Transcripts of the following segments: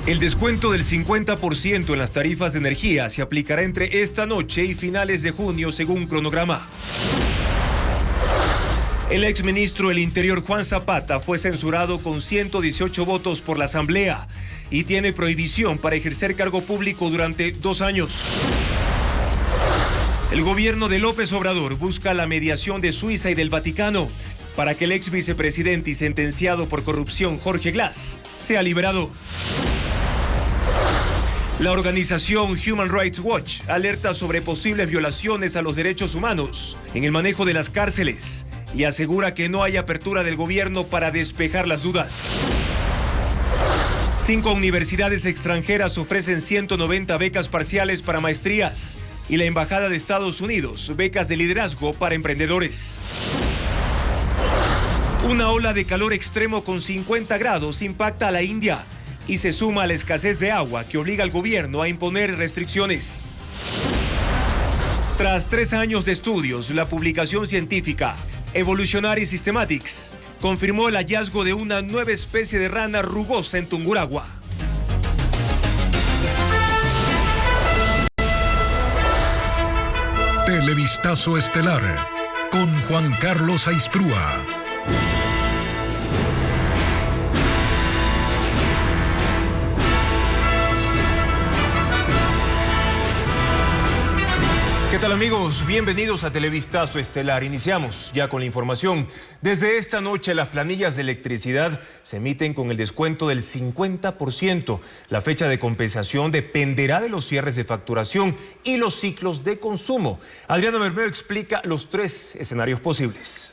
El descuento del 50% en las tarifas de energía se aplicará entre esta noche y finales de junio según cronograma. El exministro del Interior Juan Zapata fue censurado con 118 votos por la Asamblea y tiene prohibición para ejercer cargo público durante 2 años. El gobierno de López Obrador busca la mediación de Suiza y del Vaticano para que el ex vicepresidente y sentenciado por corrupción Jorge Glass sea liberado. La organización Human Rights Watch alerta sobre posibles violaciones a los derechos humanos en el manejo de las cárceles y asegura que no hay apertura del gobierno para despejar las dudas. 5 universidades extranjeras ofrecen 190 becas parciales para maestrías y la Embajada de Estados Unidos becas de liderazgo para emprendedores. Una ola de calor extremo con 50 grados impacta a la India y se suma a la escasez de agua que obliga al gobierno a imponer restricciones. Tras 3 años de estudios, la publicación científica Evolutionary Systematics confirmó el hallazgo de una nueva especie de rana rugosa en Tungurahua. Televistazo estelar con Juan Carlos Aisprúa. ¿Qué tal, amigos? Bienvenidos a Televistazo Estelar. Iniciamos ya con la información. Desde esta noche las planillas de electricidad se emiten con el descuento del 50%. La fecha de compensación dependerá de los cierres de facturación y los ciclos de consumo. Adriana Bermeo explica los 3 escenarios posibles.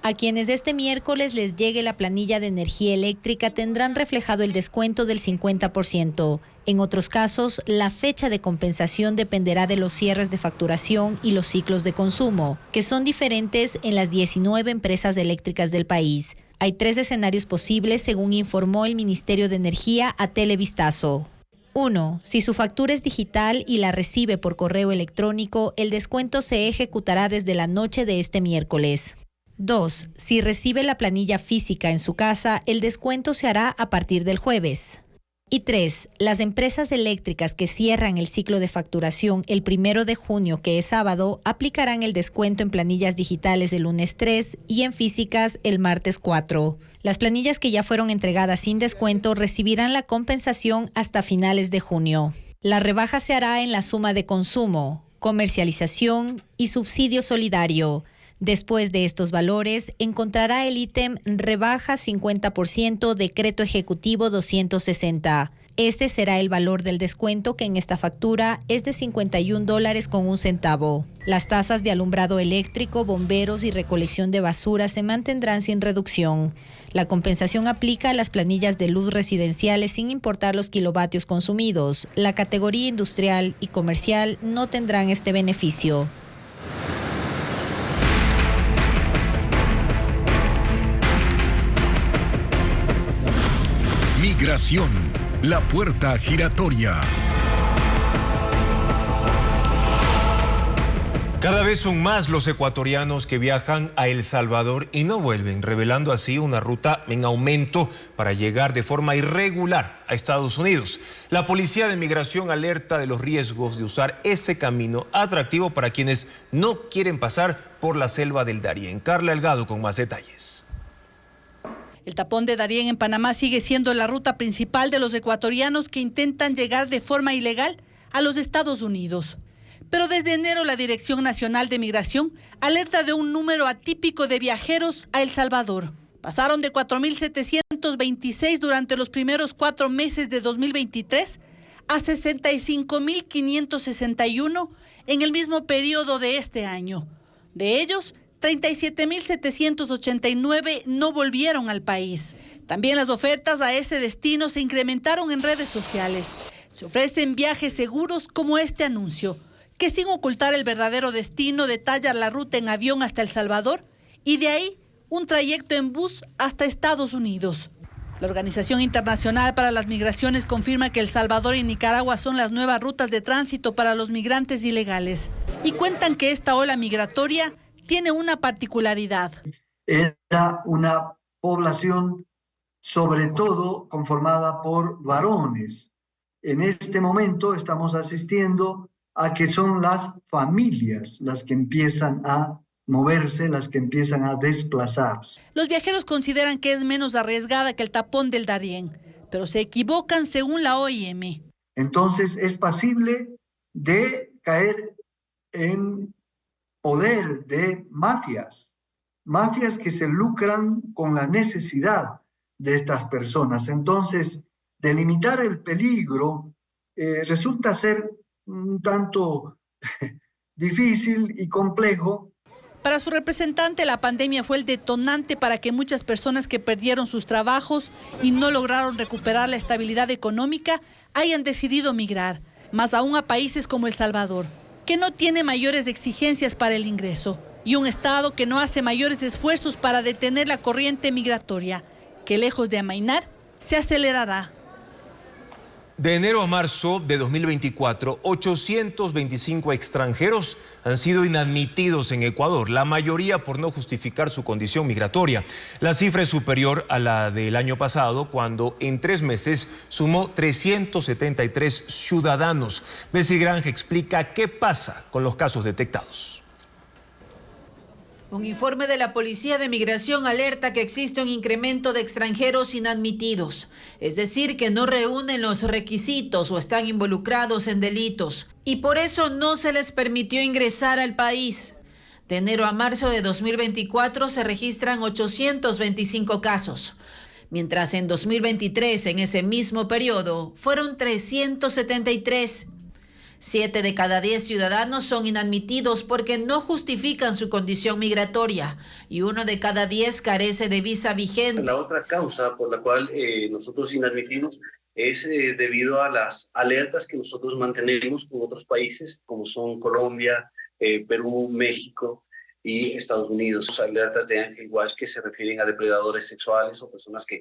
A quienes este miércoles les llegue la planilla de energía eléctrica tendrán reflejado el descuento del 50%. En otros casos, la fecha de compensación dependerá de los cierres de facturación y los ciclos de consumo, que son diferentes en las 19 empresas eléctricas del país. Hay 3 escenarios posibles, según informó el Ministerio de Energía a Televistazo. 1. Si su factura es digital y la recibe por correo electrónico, el descuento se ejecutará desde la noche de este miércoles. 2. Si recibe la planilla física en su casa, el descuento se hará a partir del jueves. Y 3. Las empresas eléctricas que cierran el ciclo de facturación el 1 de junio, que es sábado, aplicarán el descuento en planillas digitales el lunes 3 y en físicas el martes 4. Las planillas que ya fueron entregadas sin descuento recibirán la compensación hasta finales de junio. La rebaja se hará en la suma de consumo, comercialización y subsidio solidario. Después de estos valores, encontrará el ítem rebaja 50% decreto ejecutivo 260. Ese será el valor del descuento, que en esta factura es de $51.01. Las tasas de alumbrado eléctrico, bomberos y recolección de basura se mantendrán sin reducción. La compensación aplica a las planillas de luz residenciales sin importar los kilovatios consumidos. La categoría industrial y comercial no tendrán este beneficio. Migración, la puerta giratoria. Cada vez son más los ecuatorianos que viajan a El Salvador y no vuelven, revelando así una ruta en aumento para llegar de forma irregular a Estados Unidos. La Policía de Migración alerta de los riesgos de usar ese camino atractivo para quienes no quieren pasar por la selva del Darién. Carla Delgado con más detalles. El tapón de Darién en Panamá sigue siendo la ruta principal de los ecuatorianos que intentan llegar de forma ilegal a los Estados Unidos. Pero desde enero la Dirección Nacional de Migración alerta de un número atípico de viajeros a El Salvador. Pasaron de 4.726 durante los primeros 4 meses de 2023 a 65.561 en el mismo periodo de este año. De ellos, 37.789 no volvieron al país. También las ofertas a ese destino se incrementaron en redes sociales. Se ofrecen viajes seguros como este anuncio, que sin ocultar el verdadero destino detalla la ruta en avión hasta El Salvador y de ahí un trayecto en bus hasta Estados Unidos. La Organización Internacional para las Migraciones confirma que El Salvador y Nicaragua son las nuevas rutas de tránsito para los migrantes ilegales y cuentan que esta ola migratoria tiene una particularidad. Era una población sobre todo conformada por varones. En este momento estamos asistiendo a que son las familias las que empiezan a moverse, las que empiezan a desplazarse. Los viajeros consideran que es menos arriesgada que el tapón del Darién, pero se equivocan según la OIM. Entonces es pasible de caer en poder de mafias que se lucran con la necesidad de estas personas. Entonces, delimitar el peligro resulta ser un tanto difícil y complejo. Para su representante, la pandemia fue el detonante para que muchas personas que perdieron sus trabajos y no lograron recuperar la estabilidad económica hayan decidido migrar, más aún a países como El Salvador, que no tiene mayores exigencias para el ingreso, y un Estado que no hace mayores esfuerzos para detener la corriente migratoria, que lejos de amainar, se acelerará. De enero a marzo de 2024, 825 extranjeros han sido inadmitidos en Ecuador, la mayoría por no justificar su condición migratoria. La cifra es superior a la del año pasado, cuando en 3 meses sumó 373 ciudadanos. Bessie Granja explica qué pasa con los casos detectados. Un informe de la Policía de Migración alerta que existe un incremento de extranjeros inadmitidos, es decir, que no reúnen los requisitos o están involucrados en delitos, y por eso no se les permitió ingresar al país. De enero a marzo de 2024 se registran 825 casos, mientras en 2023, en ese mismo periodo, fueron 373. 7 de cada 10 ciudadanos son inadmitidos porque no justifican su condición migratoria y 1 de cada 10 carece de visa vigente. La otra causa por la cual nosotros inadmitimos es debido a las alertas que nosotros mantenemos con otros países como son Colombia, Perú, México y Estados Unidos. Alertas de Ángel Watch que se refieren a depredadores sexuales o personas que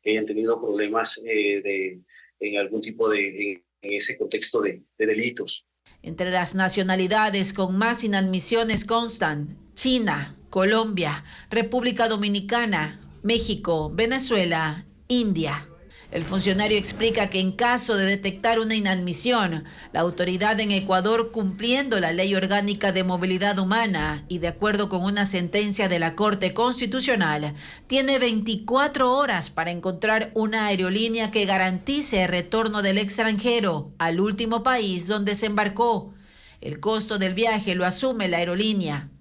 hayan tenido problemas en algún tipo de... en ese contexto de delitos. Entre las nacionalidades con más inadmisiones constan China, Colombia, República Dominicana, México, Venezuela, India. El funcionario explica que en caso de detectar una inadmisión, la autoridad en Ecuador, cumpliendo la Ley Orgánica de Movilidad Humana y de acuerdo con una sentencia de la Corte Constitucional, tiene 24 horas para encontrar una aerolínea que garantice el retorno del extranjero al último país donde se embarcó. El costo del viaje lo asume la aerolínea.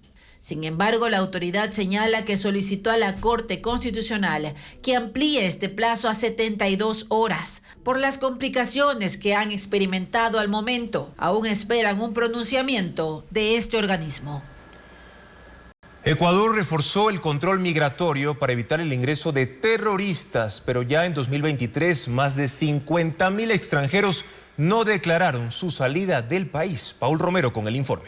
Sin embargo, la autoridad señala que solicitó a la Corte Constitucional que amplíe este plazo a 72 horas por las complicaciones que han experimentado al momento. Aún esperan un pronunciamiento de este organismo. Ecuador reforzó el control migratorio para evitar el ingreso de terroristas, pero ya en 2023 más de 50.000 extranjeros no declararon su salida del país. Paul Romero con el informe.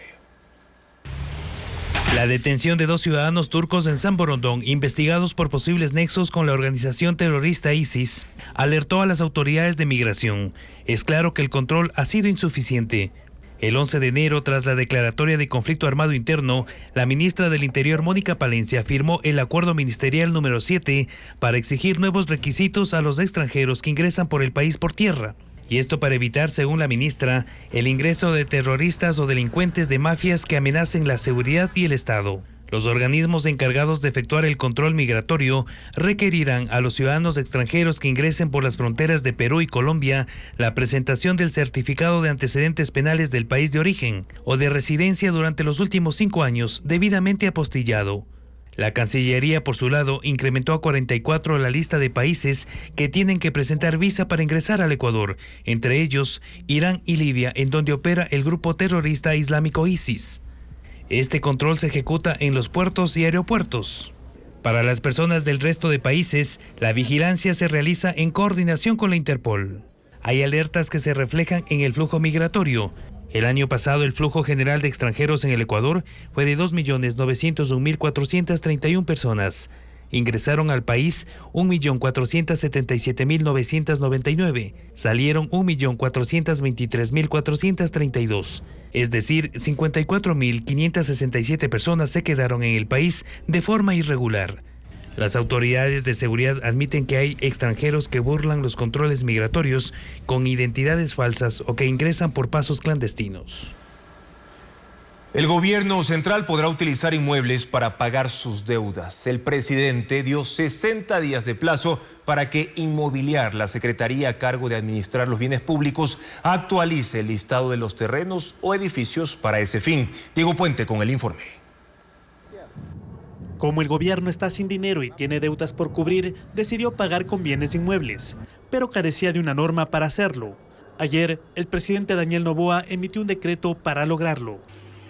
La detención de 2 ciudadanos turcos en San Borondón, investigados por posibles nexos con la organización terrorista ISIS, alertó a las autoridades de migración. Es claro que el control ha sido insuficiente. El 11 de enero, tras la declaratoria de conflicto armado interno, la ministra del Interior, Mónica Palencia, firmó el acuerdo ministerial número 7 para exigir nuevos requisitos a los extranjeros que ingresan por el país por tierra. Y esto para evitar, según la ministra, el ingreso de terroristas o delincuentes de mafias que amenacen la seguridad y el Estado. Los organismos encargados de efectuar el control migratorio requerirán a los ciudadanos extranjeros que ingresen por las fronteras de Perú y Colombia la presentación del certificado de antecedentes penales del país de origen o de residencia durante los últimos 5 años debidamente apostillado. La Cancillería, por su lado, incrementó a 44 la lista de países que tienen que presentar visa para ingresar al Ecuador, entre ellos Irán y Libia, en donde opera el grupo terrorista islámico ISIS. Este control se ejecuta en los puertos y aeropuertos. Para las personas del resto de países, la vigilancia se realiza en coordinación con la Interpol. Hay alertas que se reflejan en el flujo migratorio. El año pasado, el flujo general de extranjeros en el Ecuador fue de 2.901.431 personas. Ingresaron al país 1.477.999. Salieron 1.423.432. Es decir, 54.567 personas se quedaron en el país de forma irregular. Las autoridades de seguridad admiten que hay extranjeros que burlan los controles migratorios con identidades falsas o que ingresan por pasos clandestinos. El gobierno central podrá utilizar inmuebles para pagar sus deudas. El presidente dio 60 días de plazo para que Inmobiliar, la secretaría a cargo de administrar los bienes públicos, actualice el listado de los terrenos o edificios para ese fin. Diego Puente con el informe. Como el gobierno está sin dinero y tiene deudas por cubrir, decidió pagar con bienes inmuebles, pero carecía de una norma para hacerlo. Ayer, el presidente Daniel Noboa emitió un decreto para lograrlo.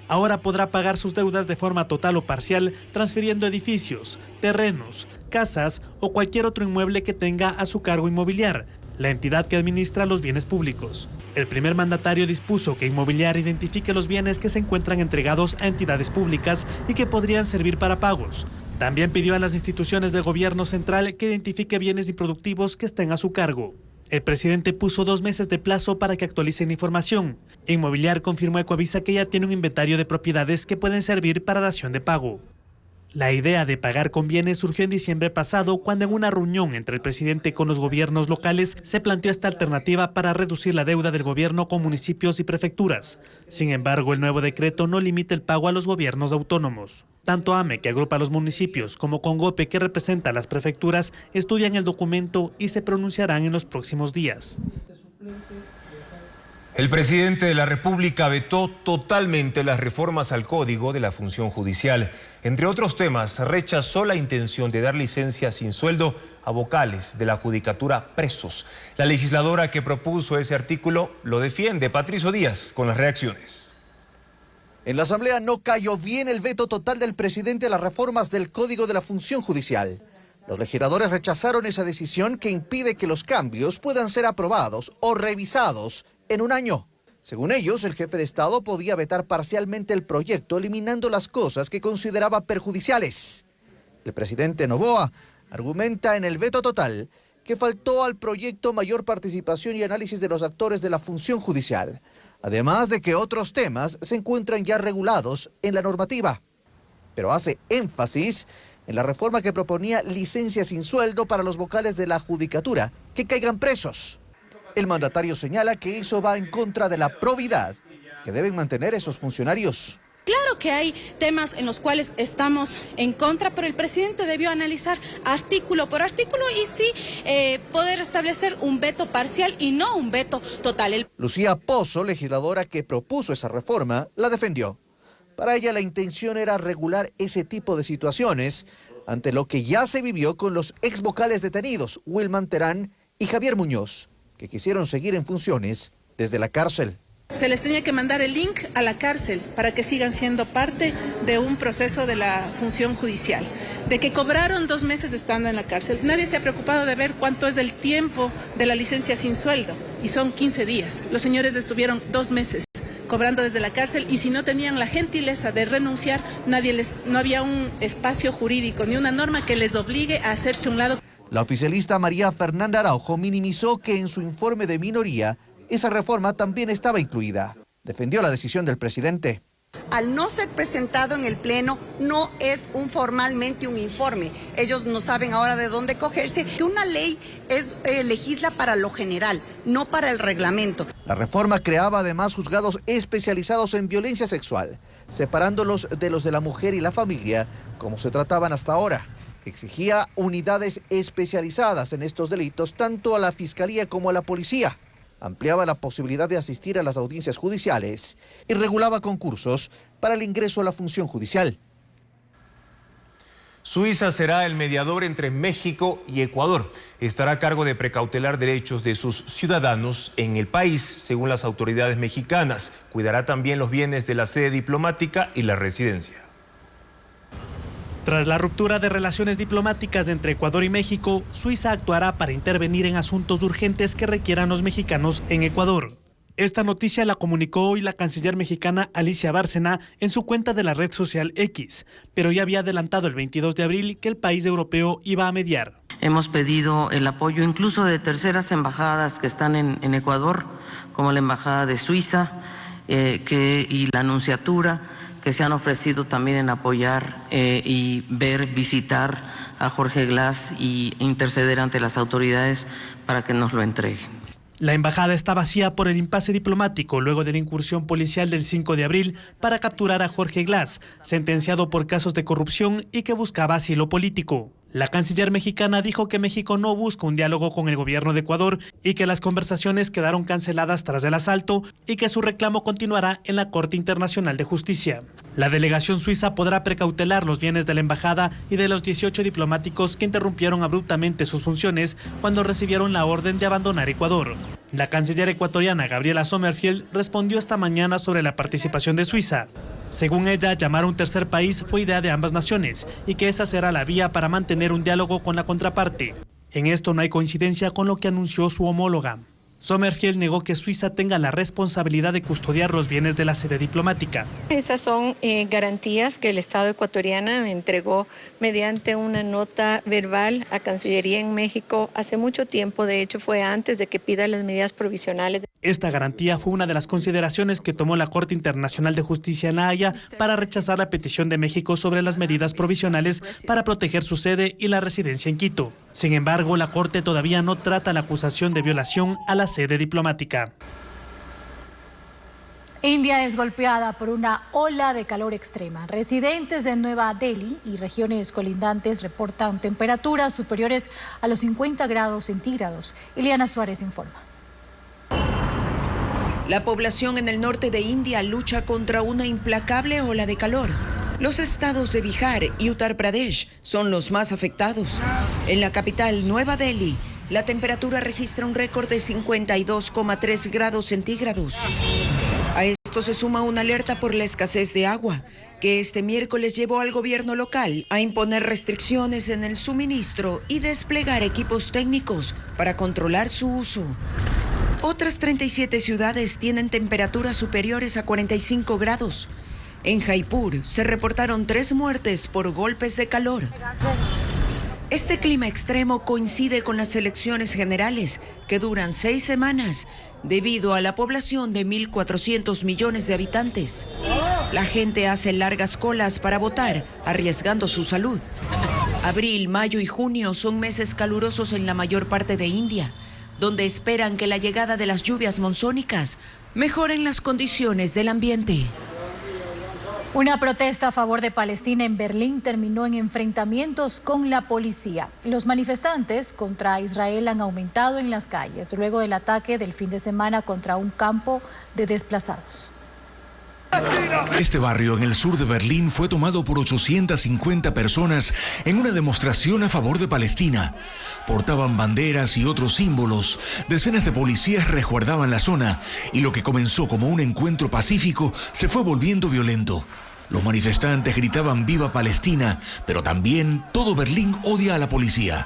Ahora podrá pagar sus deudas de forma total o parcial, transfiriendo edificios, terrenos, casas o cualquier otro inmueble que tenga a su cargo Inmobiliar, la entidad que administra los bienes públicos. El primer mandatario dispuso que Inmobiliar identifique los bienes que se encuentran entregados a entidades públicas y que podrían servir para pagos. También pidió a las instituciones del gobierno central que identifique bienes improductivos que estén a su cargo. El presidente puso 2 meses de plazo para que actualicen la información. Inmobiliar confirmó a Ecoavisa que ya tiene un inventario de propiedades que pueden servir para dación de pago. La idea de pagar con bienes surgió en diciembre pasado, cuando en una reunión entre el presidente con los gobiernos locales se planteó esta alternativa para reducir la deuda del gobierno con municipios y prefecturas. Sin embargo, el nuevo decreto no limita el pago a los gobiernos autónomos. Tanto AME, que agrupa a los municipios, como CONGOPE, que representa a las prefecturas, estudian el documento y se pronunciarán en los próximos días. El presidente de la República vetó totalmente las reformas al Código de la Función Judicial. Entre otros temas, rechazó la intención de dar licencia sin sueldo a vocales de la judicatura presos. La legisladora que propuso ese artículo lo defiende. Patricio Díaz con las reacciones. En la Asamblea no cayó bien el veto total del presidente a las reformas del Código de la Función Judicial. Los legisladores rechazaron esa decisión que impide que los cambios puedan ser aprobados o revisados en un año. Según ellos, el jefe de Estado podía vetar parcialmente el proyecto, eliminando las cosas que consideraba perjudiciales. El presidente Noboa argumenta en el veto total que faltó al proyecto mayor participación y análisis de los actores de la función judicial, además de que otros temas se encuentran ya regulados en la normativa. Pero hace énfasis en la reforma que proponía licencia sin sueldo para los vocales de la judicatura que caigan presos. El mandatario señala que eso va en contra de la probidad que deben mantener esos funcionarios. Claro que hay temas en los cuales estamos en contra, pero el presidente debió analizar artículo por artículo y sí poder establecer un veto parcial y no un veto total. Lucía Pozo, legisladora que propuso esa reforma, la defendió. Para ella la intención era regular ese tipo de situaciones ante lo que ya se vivió con los ex vocales detenidos, Wilman Terán y Javier Muñoz, que quisieron seguir en funciones desde la cárcel. Se les tenía que mandar el link a la cárcel para que sigan siendo parte de un proceso de la función judicial. De que cobraron 2 meses estando en la cárcel. Nadie se ha preocupado de ver cuánto es el tiempo de la licencia sin sueldo. Y son 15 días. Los señores estuvieron 2 meses cobrando desde la cárcel y si no tenían la gentileza de renunciar, no había un espacio jurídico ni una norma que les obligue a hacerse a un lado. La oficialista María Fernanda Araujo minimizó que en su informe de minoría esa reforma también estaba incluida. Defendió la decisión del presidente. Al no ser presentado en el Pleno, no es formalmente un informe. Ellos no saben ahora de dónde cogerse. Una ley legisla para lo general, no para el reglamento. La reforma creaba además juzgados especializados en violencia sexual, separándolos de los de la mujer y la familia, como se trataban hasta ahora. Exigía unidades especializadas en estos delitos, tanto a la Fiscalía como a la Policía. Ampliaba la posibilidad de asistir a las audiencias judiciales y regulaba concursos para el ingreso a la función judicial. Suiza será el mediador entre México y Ecuador. Estará a cargo de precautelar derechos de sus ciudadanos en el país, según las autoridades mexicanas. Cuidará también los bienes de la sede diplomática y la residencia. Tras la ruptura de relaciones diplomáticas entre Ecuador y México, Suiza actuará para intervenir en asuntos urgentes que requieran los mexicanos en Ecuador. Esta noticia la comunicó hoy la canciller mexicana Alicia Bárcena en su cuenta de la red social X, pero ya había adelantado el 22 de abril que el país europeo iba a mediar. Hemos pedido el apoyo incluso de terceras embajadas que están en Ecuador, como la Embajada de Suiza, y la Nunciatura, que se han ofrecido también en apoyar y visitar a Jorge Glas y interceder ante las autoridades para que nos lo entreguen. La embajada está vacía por el impasse diplomático luego de la incursión policial del 5 de abril para capturar a Jorge Glas, sentenciado por casos de corrupción y que buscaba asilo político. La canciller mexicana dijo que México no busca un diálogo con el gobierno de Ecuador y que las conversaciones quedaron canceladas tras el asalto y que su reclamo continuará en la Corte Internacional de Justicia. La delegación suiza podrá precautelar los bienes de la embajada y de los 18 diplomáticos que interrumpieron abruptamente sus funciones cuando recibieron la orden de abandonar Ecuador. La canciller ecuatoriana Gabriela Sommerfield respondió esta mañana sobre la participación de Suiza. Según ella, llamar a un tercer país fue idea de ambas naciones y que esa será la vía para mantener un diálogo con la contraparte. En esto no hay coincidencia con lo que anunció su homóloga. Sommerfield negó que Suiza tenga la responsabilidad de custodiar los bienes de la sede diplomática. Esas son garantías que el Estado ecuatoriano me entregó mediante una nota verbal a Cancillería en México hace mucho tiempo. De hecho, fue antes de que pida las medidas provisionales. Esta garantía fue una de las consideraciones que tomó la Corte Internacional de Justicia en La Haya para rechazar la petición de México sobre las medidas provisionales para proteger su sede y la residencia en Quito. Sin embargo, la Corte todavía no trata la acusación de violación a la sede diplomática. India es golpeada por una ola de calor extrema. Residentes de Nueva Delhi y regiones colindantes reportan temperaturas superiores a los 50 grados centígrados. Ileana Suárez informa. La población en el norte de India lucha contra una implacable ola de calor. Los estados de Bihar y Uttar Pradesh son los más afectados. En la capital, Nueva Delhi, la temperatura registra un récord de 52,3 grados centígrados. A esto se suma una alerta por la escasez de agua, que este miércoles llevó al gobierno local a imponer restricciones en el suministro y desplegar equipos técnicos para controlar su uso. Otras 37 ciudades tienen temperaturas superiores a 45 grados. En Jaipur se reportaron 3 muertes por golpes de calor. Este clima extremo coincide con las elecciones generales, que duran 6 semanas, debido a la población de 1.400 millones de habitantes. La gente hace largas colas para votar, arriesgando su salud. Abril, mayo y junio son meses calurosos en la mayor parte de India, donde esperan que la llegada de las lluvias monzónicas mejoren las condiciones del ambiente. Una protesta a favor de Palestina en Berlín terminó en enfrentamientos con la policía. Los manifestantes contra Israel han aumentado en las calles luego del ataque del fin de semana contra un campo de desplazados. Este barrio en el sur de Berlín fue tomado por 850 personas en una demostración a favor de Palestina. Portaban banderas y otros símbolos. Decenas de policías resguardaban la zona y lo que comenzó como un encuentro pacífico se fue volviendo violento. Los manifestantes gritaban "Viva Palestina", pero también todo Berlín odia a la policía.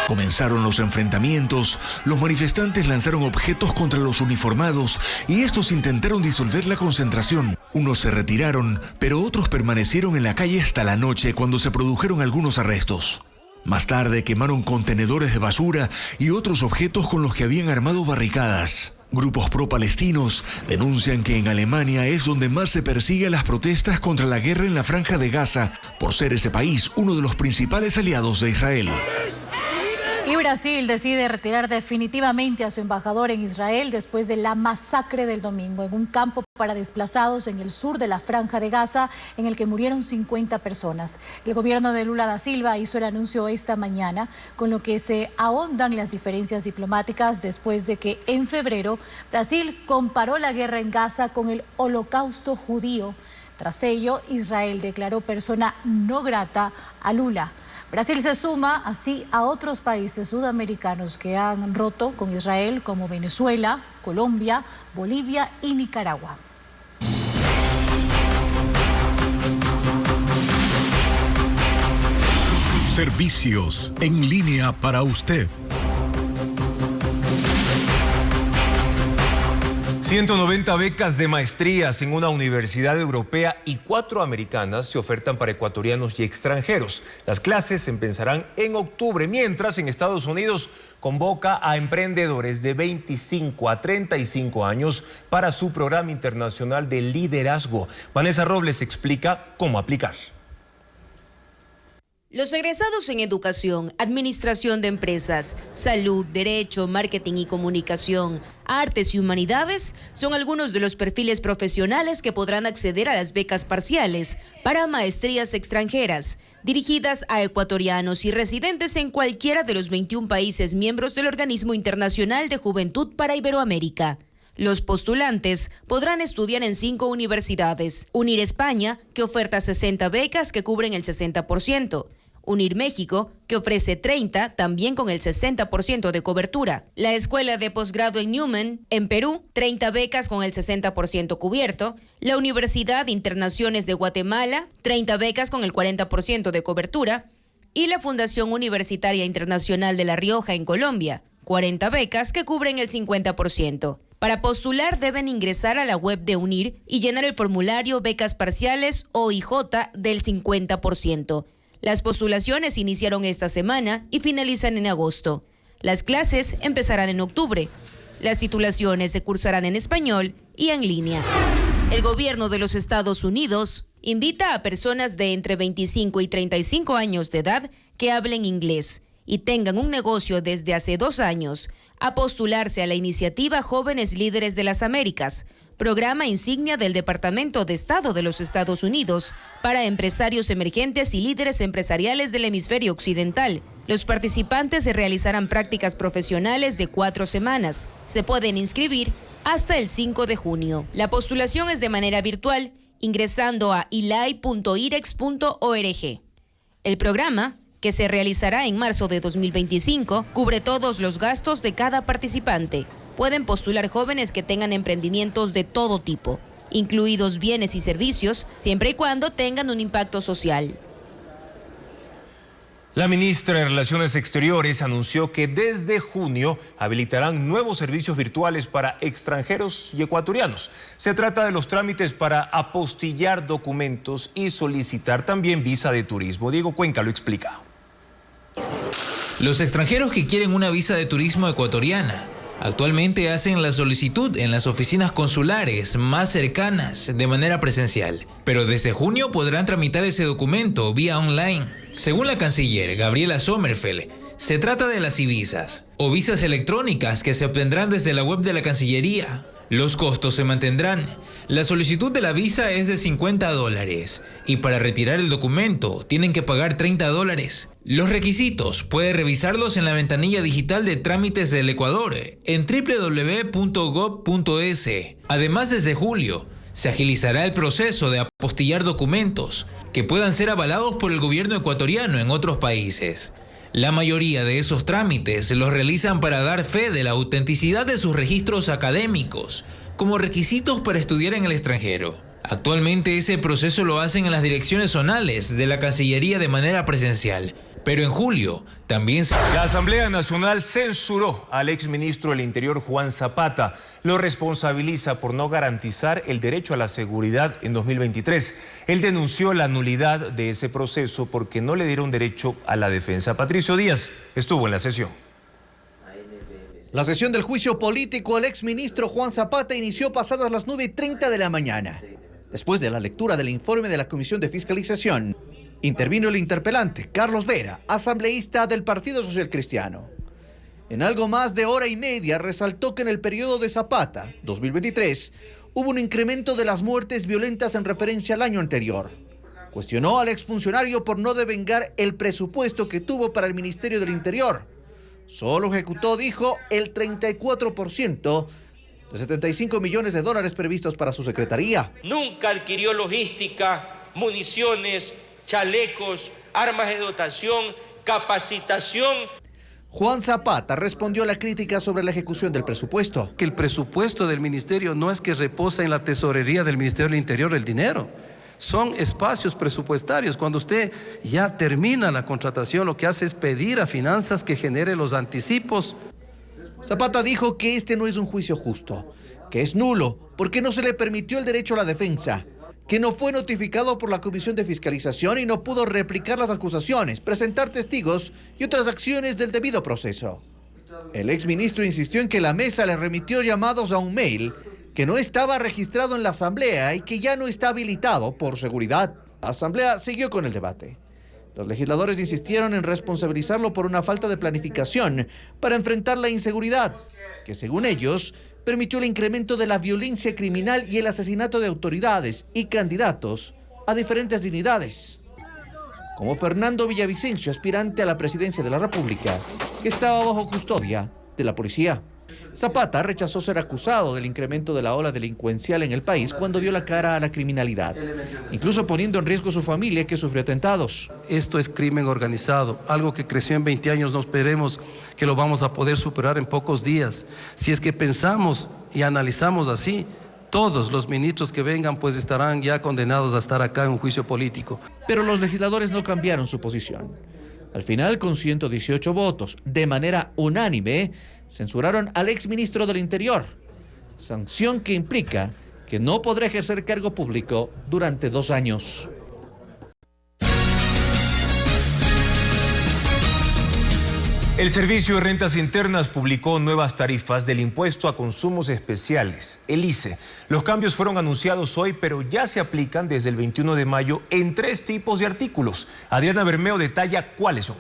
Comenzaron los enfrentamientos, los manifestantes lanzaron objetos contra los uniformados y estos intentaron disolver la concentración. Unos se retiraron, pero otros permanecieron en la calle hasta la noche cuando se produjeron algunos arrestos. Más tarde quemaron contenedores de basura y otros objetos con los que habían armado barricadas. Grupos pro-palestinos denuncian que en Alemania es donde más se persigue las protestas contra la guerra en la Franja de Gaza, por ser ese país uno de los principales aliados de Israel. Y Brasil decide retirar definitivamente a su embajador en Israel después de la masacre del domingo en un campo para desplazados en el sur de la Franja de Gaza, en el que murieron 50 personas. El gobierno de Lula da Silva hizo el anuncio esta mañana, con lo que se ahondan las diferencias diplomáticas después de que en febrero Brasil comparó la guerra en Gaza con el holocausto judío. Tras ello, Israel declaró persona no grata a Lula. Brasil se suma así a otros países sudamericanos que han roto con Israel, como Venezuela, Colombia, Bolivia y Nicaragua. Servicios en línea para usted. 190 becas de maestrías en una universidad europea y 4 americanas se ofertan para ecuatorianos y extranjeros. Las clases empezarán en octubre, mientras en Estados Unidos convoca a emprendedores de 25 a 35 años para su programa internacional de liderazgo. Vanessa Robles explica cómo aplicar. Los egresados en educación, administración de empresas, salud, derecho, marketing y comunicación, artes y humanidades son algunos de los perfiles profesionales que podrán acceder a las becas parciales para maestrías extranjeras, dirigidas a ecuatorianos y residentes en cualquiera de los 21 países miembros del Organismo Internacional de Juventud para Iberoamérica. Los postulantes podrán estudiar en 5 universidades. UNIR España, que oferta 60 becas que cubren el 60%. UNIR México, que ofrece 30, también con el 60% de cobertura. La Escuela de Posgrado en Newman, en Perú, 30 becas con el 60% cubierto. La Universidad Internaciones de Guatemala, 30 becas con el 40% de cobertura. Y la Fundación Universitaria Internacional de La Rioja, en Colombia, 40 becas que cubren el 50%. Para postular deben ingresar a la web de UNIR y llenar el formulario Becas Parciales OIJ del 50%. Las postulaciones iniciaron esta semana y finalizan en agosto. Las clases empezarán en octubre. Las titulaciones se cursarán en español y en línea. El gobierno de los Estados Unidos invita a personas de entre 25 y 35 años de edad que hablen inglés y tengan un negocio desde hace 2 años a postularse a la iniciativa Jóvenes Líderes de las Américas, programa insignia del Departamento de Estado de los Estados Unidos para empresarios emergentes y líderes empresariales del hemisferio occidental. Los participantes se realizarán prácticas profesionales de 4 semanas. Se pueden inscribir hasta el 5 de junio. La postulación es de manera virtual, ingresando a ilai.irex.org. El programa, que se realizará en marzo de 2025, cubre todos los gastos de cada participante. Pueden postular jóvenes que tengan emprendimientos de todo tipo, incluidos bienes y servicios, siempre y cuando tengan un impacto social. La ministra de Relaciones Exteriores anunció que desde junio habilitarán nuevos servicios virtuales para extranjeros y ecuatorianos. Se trata de los trámites para apostillar documentos y solicitar también visa de turismo. Diego Cuenca lo explica. Los extranjeros que quieren una visa de turismo ecuatoriana actualmente hacen la solicitud en las oficinas consulares más cercanas de manera presencial, pero desde junio podrán tramitar ese documento vía online. Según la canciller Gabriela Sommerfeld, se trata de las e-visas o visas electrónicas que se obtendrán desde la web de la Cancillería. Los costos se mantendrán. La solicitud de la visa es de $50 y para retirar el documento tienen que pagar $30. Los requisitos puede revisarlos en la ventanilla digital de trámites del Ecuador en www.gov.es. Además, desde julio se agilizará el proceso de apostillar documentos que puedan ser avalados por el gobierno ecuatoriano en otros países. La mayoría de esos trámites los realizan para dar fe de la autenticidad de sus registros académicos, como requisitos para estudiar en el extranjero. Actualmente ese proceso lo hacen en las direcciones zonales de la Cancillería de manera presencial, pero en julio también La Asamblea Nacional censuró al exministro del Interior Juan Zapata. Lo responsabiliza por no garantizar el derecho a la seguridad en 2023. Él denunció la nulidad de ese proceso porque no le dieron derecho a la defensa. Patricio Díaz estuvo en la sesión. La sesión del juicio político al exministro Juan Zapata inició pasadas las 9:30 de la mañana. Después de la lectura del informe de la Comisión de Fiscalización, intervino el interpelante Carlos Vera, asambleísta del Partido Social Cristiano. En algo más de hora y media resaltó que en el periodo de Zapata, 2023, hubo un incremento de las muertes violentas en referencia al año anterior. Cuestionó al exfuncionario por no devengar el presupuesto que tuvo para el Ministerio del Interior. Solo ejecutó, dijo, el 34% de $75 millones previstos para su secretaría. Nunca adquirió logística, municiones, chalecos, armas de dotación, capacitación. Juan Zapata respondió a la crítica sobre la ejecución del presupuesto. Que el presupuesto del ministerio no es que reposa en la tesorería del Ministerio del Interior el dinero. Son espacios presupuestarios. Cuando usted ya termina la contratación, lo que hace es pedir a finanzas que genere los anticipos. Zapata dijo que este no es un juicio justo, que es nulo porque no se le permitió el derecho a la defensa, que no fue notificado por la Comisión de Fiscalización y no pudo replicar las acusaciones, presentar testigos y otras acciones del debido proceso. El exministro insistió en que la mesa le remitió llamados a un mail que no estaba registrado en la Asamblea y que ya no está habilitado por seguridad. La Asamblea siguió con el debate. Los legisladores insistieron en responsabilizarlo por una falta de planificación para enfrentar la inseguridad, que según ellos permitió el incremento de la violencia criminal y el asesinato de autoridades y candidatos a diferentes dignidades, como Fernando Villavicencio, aspirante a la presidencia de la República, que estaba bajo custodia de la policía. Zapata rechazó ser acusado del incremento de la ola delincuencial en el país cuando dio la cara a la criminalidad, incluso poniendo en riesgo su familia que sufrió atentados. Esto es crimen organizado, algo que creció en 20 años, no esperemos que lo vamos a poder superar en pocos días. Si es que pensamos y analizamos así, todos los ministros que vengan pues estarán ya condenados a estar acá en un juicio político. Pero los legisladores no cambiaron su posición. Al final, con 118 votos, de manera unánime, censuraron al exministro del Interior, sanción que implica que no podrá ejercer cargo público durante 2 años. El Servicio de Rentas Internas publicó nuevas tarifas del impuesto a consumos especiales, el ICE. Los cambios fueron anunciados hoy, pero ya se aplican desde el 21 de mayo en 3 tipos de artículos. Adriana Bermeo detalla cuáles son.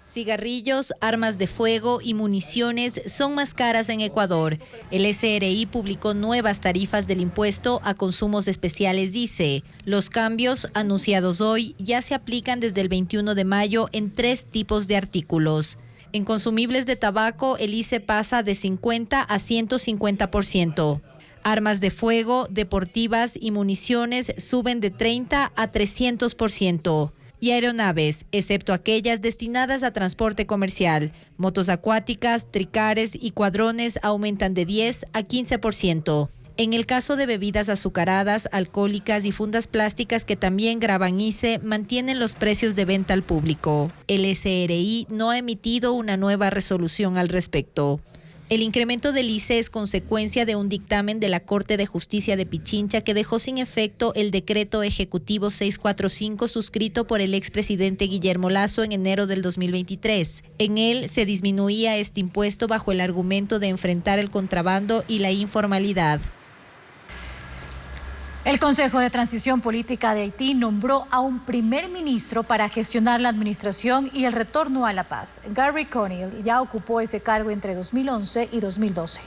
Cigarrillos, armas de fuego y municiones son más caras en Ecuador. El SRI publicó nuevas tarifas del impuesto a consumos especiales ICE. Los cambios anunciados hoy ya se aplican desde el 21 de mayo en 3 tipos de artículos. En consumibles de tabaco, el ICE pasa de 50 a 150%. Armas de fuego, deportivas y municiones suben de 30 a 300%. Y aeronaves, excepto aquellas destinadas a transporte comercial, motos acuáticas, tricares y cuadrones aumentan de 10 a 15%. En el caso de bebidas azucaradas, alcohólicas y fundas plásticas que también graban ICE, mantienen los precios de venta al público. El SRI no ha emitido una nueva resolución al respecto. El incremento del ICE es consecuencia de un dictamen de la Corte de Justicia de Pichincha que dejó sin efecto el decreto ejecutivo 645 suscrito por el expresidente Guillermo Lasso en enero del 2023. En él se disminuía este impuesto bajo el argumento de enfrentar el contrabando y la informalidad. El Consejo de Transición Política de Haití nombró a un primer ministro para gestionar la administración y el retorno a la paz. Gary Conille ya ocupó ese cargo entre 2011 y 2012.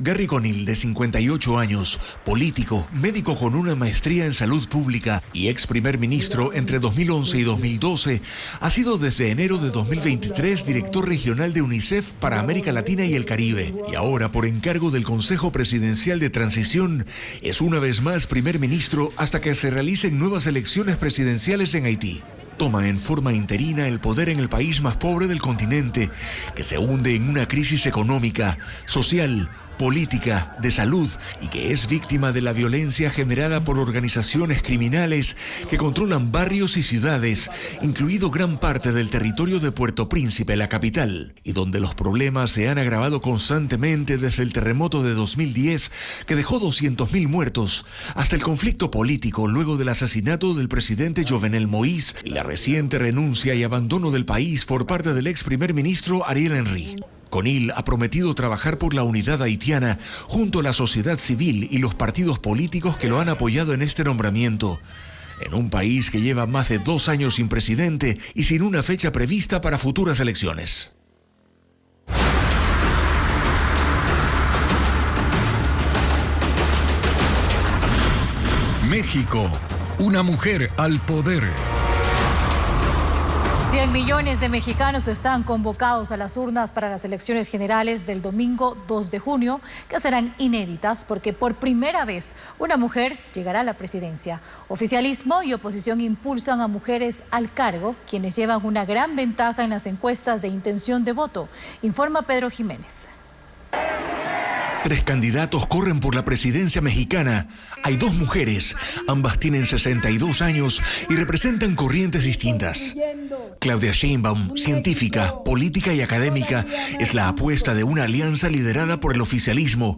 Gary Conille, de 58 años, político, médico con una maestría en salud pública y ex primer ministro entre 2011 y 2012, ha sido desde enero de 2023 director regional de UNICEF para América Latina y el Caribe. Y ahora, por encargo del Consejo Presidencial de Transición, es una vez más primer ministro hasta que se realicen nuevas elecciones presidenciales en Haití. Toma en forma interina el poder en el país más pobre del continente, que se hunde en una crisis económica, social, política, de salud y que es víctima de la violencia generada por organizaciones criminales que controlan barrios y ciudades, incluido gran parte del territorio de Puerto Príncipe, la capital, y donde los problemas se han agravado constantemente desde el terremoto de 2010 que dejó 200.000 muertos, hasta el conflicto político luego del asesinato del presidente Jovenel Moïse y la reciente renuncia y abandono del país por parte del ex primer ministro Ariel Henry. Conille ha prometido trabajar por la unidad haitiana junto a la sociedad civil y los partidos políticos que lo han apoyado en este nombramiento, en un país que lleva más de 2 años sin presidente y sin una fecha prevista para futuras elecciones. México, una mujer al poder. 100 millones de mexicanos están convocados a las urnas para las elecciones generales del domingo 2 de junio, que serán inéditas porque por primera vez una mujer llegará a la presidencia. Oficialismo y oposición impulsan a mujeres al cargo, quienes llevan una gran ventaja en las encuestas de intención de voto, informa Pedro Jiménez. 3 candidatos corren por la presidencia mexicana. Hay 2 mujeres, ambas tienen 62 años y representan corrientes distintas. Claudia Sheinbaum, científica, política y académica, es la apuesta de una alianza liderada por el oficialismo.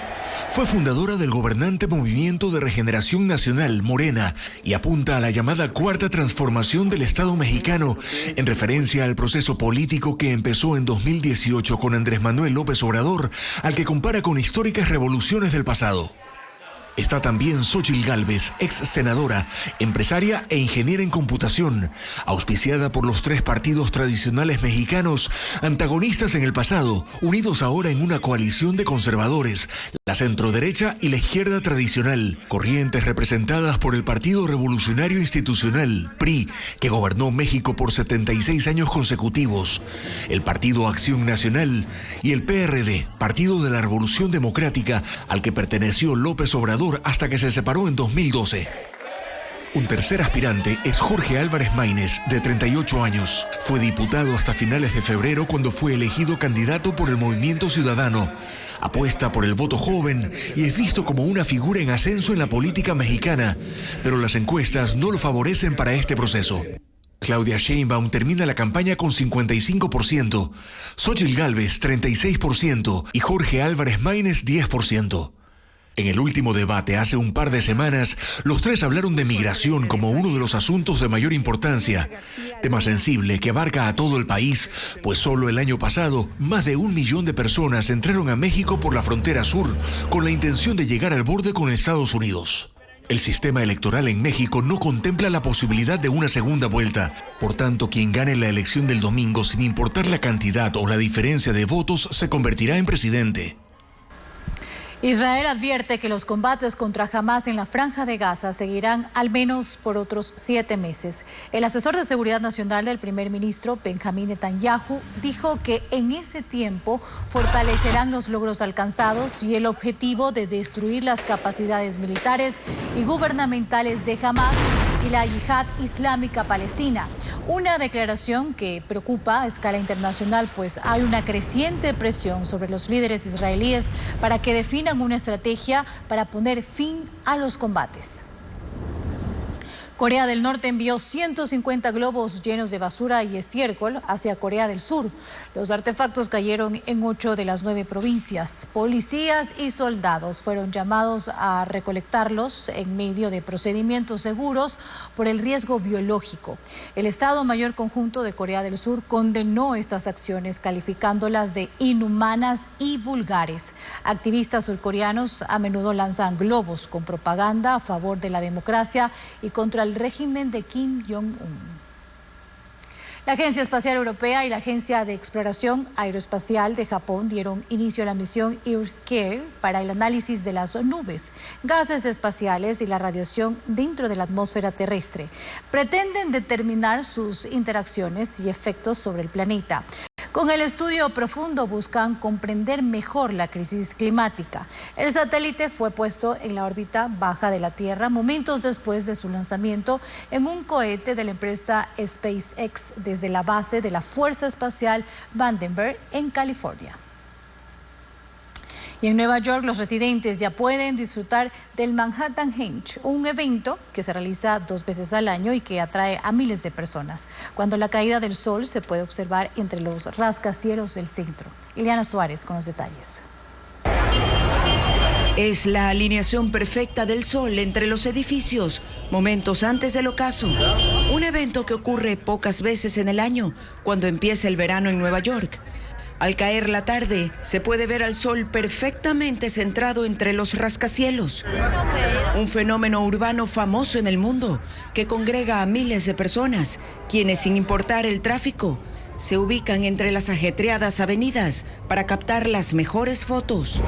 Fue fundadora del gobernante Movimiento de Regeneración Nacional, Morena, y apunta a la llamada Cuarta Transformación del Estado mexicano, en referencia al proceso político que empezó en 2018 con Andrés Manuel López Obrador, al que compara con históricas revoluciones del pasado. Está también Xóchitl Gálvez, ex senadora, empresaria e ingeniera en computación, auspiciada por los 3 partidos tradicionales mexicanos, antagonistas en el pasado, unidos ahora en una coalición de conservadores, la centroderecha y la izquierda tradicional, corrientes representadas por el Partido Revolucionario Institucional, PRI, que gobernó México por 76 años consecutivos, el Partido Acción Nacional y el PRD, Partido de la Revolución Democrática, al que perteneció López Obrador hasta que se separó en 2012. Un tercer aspirante es Jorge Álvarez Maínez, de 38 años. Fue diputado hasta finales de febrero cuando fue elegido candidato por el Movimiento Ciudadano. Apuesta por el voto joven y es visto como una figura en ascenso en la política mexicana, pero las encuestas no lo favorecen para este proceso. Claudia Sheinbaum termina la campaña con 55%, Xóchitl Gálvez 36% y Jorge Álvarez Maínez 10%. En el último debate, hace un par de semanas, los 3 hablaron de migración como uno de los asuntos de mayor importancia. Tema sensible que abarca a todo el país, pues solo el año pasado, más de 1 millón de personas entraron a México por la frontera sur, con la intención de llegar al borde con Estados Unidos. El sistema electoral en México no contempla la posibilidad de una segunda vuelta. Por tanto, quien gane la elección del domingo, sin importar la cantidad o la diferencia de votos, se convertirá en presidente. Israel advierte que los combates contra Hamás en la Franja de Gaza seguirán al menos por otros 7 meses. El asesor de Seguridad Nacional del primer ministro, Benjamín Netanyahu, dijo que en ese tiempo fortalecerán los logros alcanzados y el objetivo de destruir las capacidades militares y gubernamentales de Hamás y la Yihad Islámica Palestina. Una declaración que preocupa a escala internacional, pues hay una creciente presión sobre los líderes israelíes para que definan una estrategia para poner fin a los combates. Corea del Norte envió 150 globos llenos de basura y estiércol hacia Corea del Sur. Los artefactos cayeron en 8 de las 9 provincias. Policías y soldados fueron llamados a recolectarlos en medio de procedimientos seguros por el riesgo biológico. El Estado Mayor Conjunto de Corea del Sur condenó estas acciones, calificándolas de inhumanas y vulgares. Activistas surcoreanos a menudo lanzan globos con propaganda a favor de la democracia y contra el régimen de Kim Jong-un. La Agencia Espacial Europea y la Agencia de Exploración Aeroespacial de Japón dieron inicio a la misión EarthCare para el análisis de las nubes, gases espaciales y la radiación dentro de la atmósfera terrestre. Pretenden determinar sus interacciones y efectos sobre el planeta. Con el estudio profundo buscan comprender mejor la crisis climática. El satélite fue puesto en la órbita baja de la Tierra momentos después de su lanzamiento en un cohete de la empresa SpaceX desde la base de la Fuerza Espacial Vandenberg en California. Y en Nueva York los residentes ya pueden disfrutar del Manhattan Henge, un evento que se realiza 2 veces al año y que atrae a miles de personas. Cuando la caída del sol se puede observar entre los rascacielos del centro. Ileana Suárez con los detalles. Es la alineación perfecta del sol entre los edificios, momentos antes del ocaso. Un evento que ocurre pocas veces en el año, cuando empieza el verano en Nueva York. Al caer la tarde, se puede ver al sol perfectamente centrado entre los rascacielos. Un fenómeno urbano famoso en el mundo que congrega a miles de personas, quienes, sin importar el tráfico, se ubican entre las ajetreadas avenidas para captar las mejores fotos.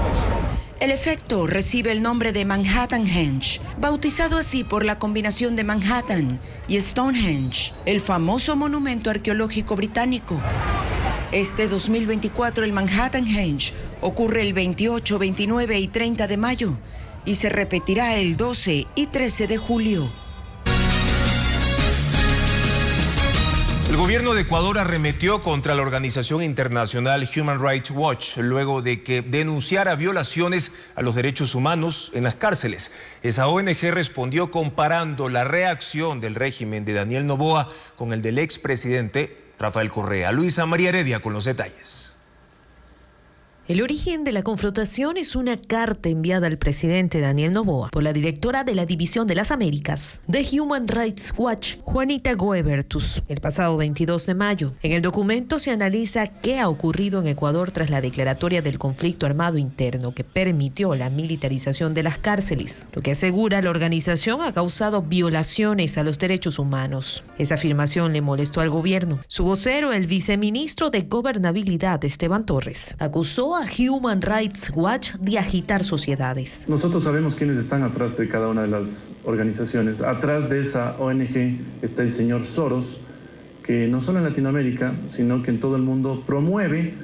El efecto recibe el nombre de Manhattan Henge, bautizado así por la combinación de Manhattan y Stonehenge, el famoso monumento arqueológico británico. Este 2024 el Manhattan Henge ocurre el 28, 29 y 30 de mayo y se repetirá el 12 y 13 de julio. El gobierno de Ecuador arremetió contra la organización internacional Human Rights Watch luego de que denunciara violaciones a los derechos humanos en las cárceles. Esa ONG respondió comparando la reacción del régimen de Daniel Noboa con el del expresidente Rafael Correa. Luisa María Heredia con los detalles. El origen de la confrontación es una carta enviada al presidente Daniel Noboa por la directora de la División de las Américas de Human Rights Watch, Juanita Goebertus, el pasado 22 de mayo. En el documento se analiza qué ha ocurrido en Ecuador tras la declaratoria del conflicto armado interno que permitió la militarización de las cárceles. Lo que asegura la organización ha causado violaciones a los derechos humanos. Esa afirmación le molestó al gobierno. Su vocero, el viceministro de Gobernabilidad, Esteban Torres, acusó a Human Rights Watch de agitar sociedades. Nosotros sabemos quiénes están atrás de cada una de las organizaciones. Atrás de esa ONG está el señor Soros, que no solo en Latinoamérica, sino que en todo el mundo promueve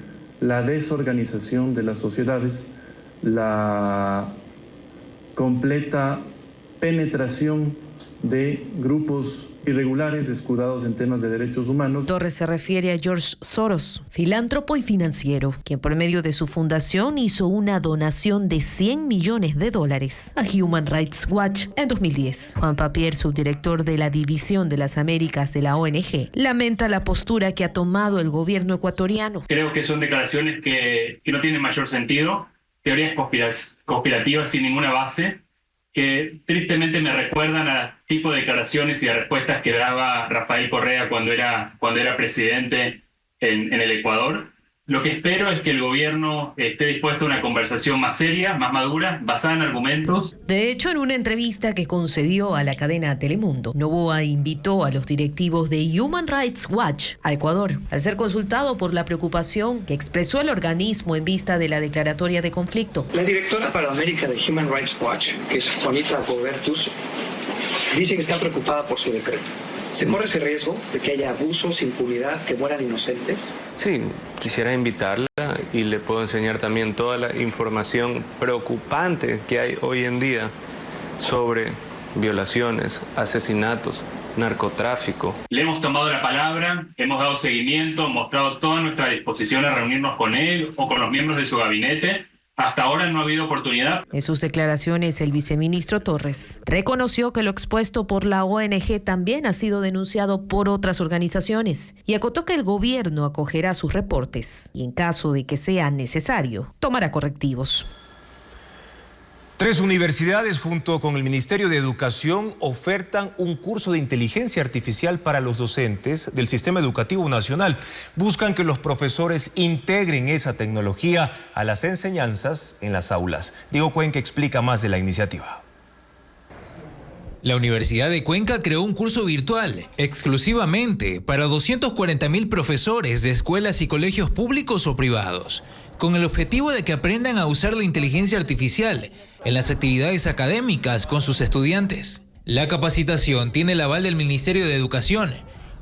la desorganización de las sociedades, la completa penetración de grupos irregulares escudados en temas de derechos humanos. Torres se refiere a George Soros, filántropo y financiero, quien por medio de su fundación hizo una donación de $100 millones a Human Rights Watch en 2010. Juan Papier, subdirector de la División de las Américas de la ONG, lamenta la postura que ha tomado el gobierno ecuatoriano. Creo que son declaraciones que no tienen mayor sentido, teorías conspirativas sin ninguna base, que tristemente me recuerdan al tipo de declaraciones y de respuestas que daba Rafael Correa cuando era presidente en el Ecuador. Lo que espero es que el gobierno esté dispuesto a una conversación más seria, más madura, basada en argumentos. De hecho, en una entrevista que concedió a la cadena Telemundo, Noboa invitó a los directivos de Human Rights Watch a Ecuador, al ser consultado por la preocupación que expresó el organismo en vista de la declaratoria de conflicto. La directora para América de Human Rights Watch, que es Juanita Goebertus, dice que está preocupada por su decreto. ¿Se corre ese riesgo de que haya abusos, impunidad, que mueran inocentes? Sí, quisiera invitarla y le puedo enseñar también toda la información preocupante que hay hoy en día sobre violaciones, asesinatos, narcotráfico. Le hemos tomado la palabra, hemos dado seguimiento, mostrado toda nuestra disposición a reunirnos con él o con los miembros de su gabinete. Hasta ahora no ha habido oportunidad. En sus declaraciones, el viceministro Torres reconoció que lo expuesto por la ONG también ha sido denunciado por otras organizaciones y acotó que el gobierno acogerá sus reportes y, en caso de que sea necesario, tomará correctivos. 3 universidades junto con el Ministerio de Educación ofertan un curso de inteligencia artificial para los docentes del Sistema Educativo Nacional. Buscan que los profesores integren esa tecnología a las enseñanzas en las aulas. Diego Cuenca explica más de la iniciativa. La Universidad de Cuenca creó un curso virtual exclusivamente para 240.000 profesores de escuelas y colegios públicos o privados, con el objetivo de que aprendan a usar la inteligencia artificial en las actividades académicas con sus estudiantes. La capacitación tiene el aval del Ministerio de Educación,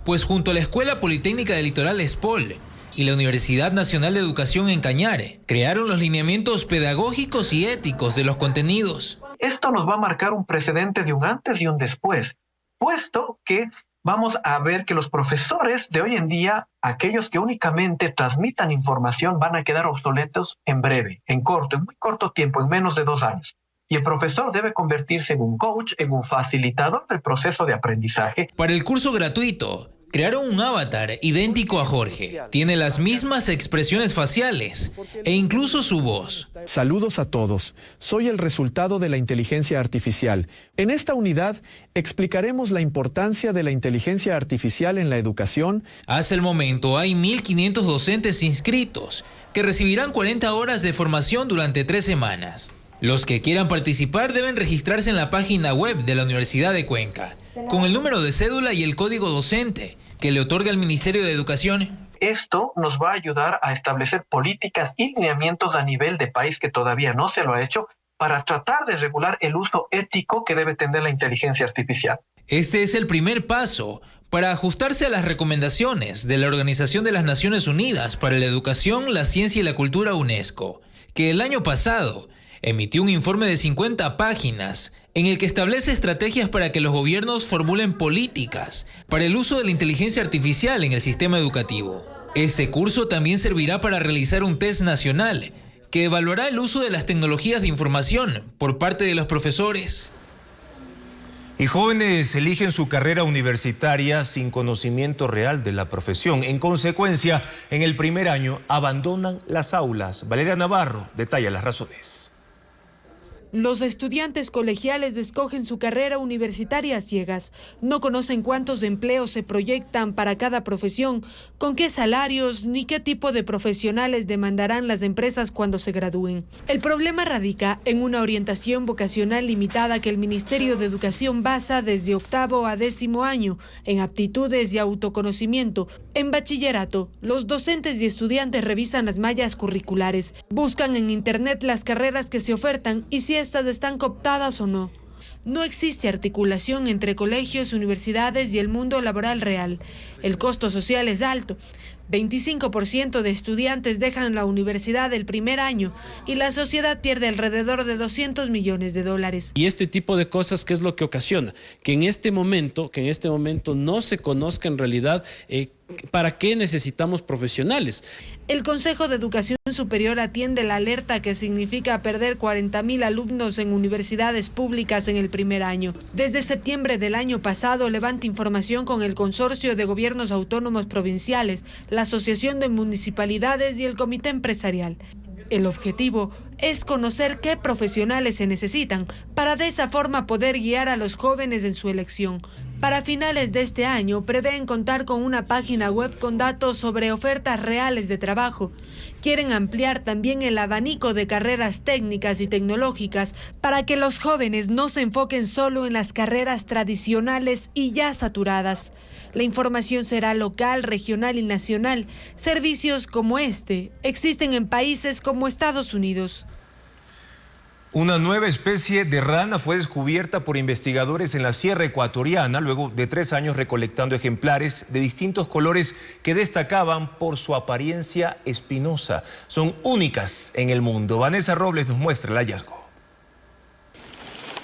pues junto a la Escuela Politécnica del Litoral ESPOL y la Universidad Nacional de Educación en Cañar, crearon los lineamientos pedagógicos y éticos de los contenidos. Esto nos va a marcar un precedente de un antes y un después, puesto que vamos a ver que los profesores de hoy en día, aquellos que únicamente transmitan información, van a quedar obsoletos en breve, en muy corto tiempo, en menos de 2 años. Y el profesor debe convertirse en un coach, en un facilitador del proceso de aprendizaje. Para el curso gratuito, crearon un avatar idéntico a Jorge. Tiene las mismas expresiones faciales e incluso su voz. Saludos a todos. Soy el resultado de la inteligencia artificial. En esta unidad explicaremos la importancia de la inteligencia artificial en la educación. Hasta el momento hay 1.500 docentes inscritos que recibirán 40 horas de formación durante 3 semanas. Los que quieran participar deben registrarse en la página web de la Universidad de Cuenca, con el número de cédula y el código docente que le otorga el Ministerio de Educación. Esto nos va a ayudar a establecer políticas y lineamientos a nivel de país que todavía no se lo ha hecho para tratar de regular el uso ético que debe tener la inteligencia artificial. Este es el primer paso para ajustarse a las recomendaciones de la Organización de las Naciones Unidas para la Educación, la Ciencia y la Cultura UNESCO, que el año pasado emitió un informe de 50 páginas en el que establece estrategias para que los gobiernos formulen políticas para el uso de la inteligencia artificial en el sistema educativo. Este curso también servirá para realizar un test nacional que evaluará el uso de las tecnologías de información por parte de los profesores. Y jóvenes eligen su carrera universitaria sin conocimiento real de la profesión. En consecuencia, en el primer año abandonan las aulas. Valeria Navarro detalla las razones. Los estudiantes colegiales escogen su carrera universitaria a ciegas. No conocen cuántos empleos se proyectan para cada profesión, con qué salarios ni qué tipo de profesionales demandarán las empresas cuando se gradúen. El problema radica en una orientación vocacional limitada que el Ministerio de Educación basa desde 8º a 10º año en aptitudes y autoconocimiento. En bachillerato, los docentes y estudiantes revisan las mallas curriculares, buscan en internet las carreras que se ofertan y si estas están cooptadas o no. No existe articulación entre colegios, universidades y el mundo laboral real. El costo social es alto. 25% de estudiantes dejan la universidad el primer año y la sociedad pierde alrededor de $200 millones. Y este tipo de cosas, ¿qué es lo que ocasiona? Que en este momento no se conozca en realidad para qué necesitamos profesionales. El Consejo de Educación Superior atiende la alerta que significa perder 40.000 alumnos en universidades públicas en el primer año. Desde septiembre del año pasado levanta información con el Consorcio de Gobiernos Autónomos Provinciales, la Asociación de Municipalidades y el Comité Empresarial. El objetivo es conocer qué profesionales se necesitan para de esa forma poder guiar a los jóvenes en su elección. Para finales de este año prevén contar con una página web con datos sobre ofertas reales de trabajo. Quieren ampliar también el abanico de carreras técnicas y tecnológicas para que los jóvenes no se enfoquen solo en las carreras tradicionales y ya saturadas. La información será local, regional y nacional. Servicios como este existen en países como Estados Unidos. Una nueva especie de rana fue descubierta por investigadores en la Sierra Ecuatoriana luego de 3 años recolectando ejemplares de distintos colores que destacaban por su apariencia espinosa. Son únicas en el mundo. Vanessa Robles nos muestra el hallazgo.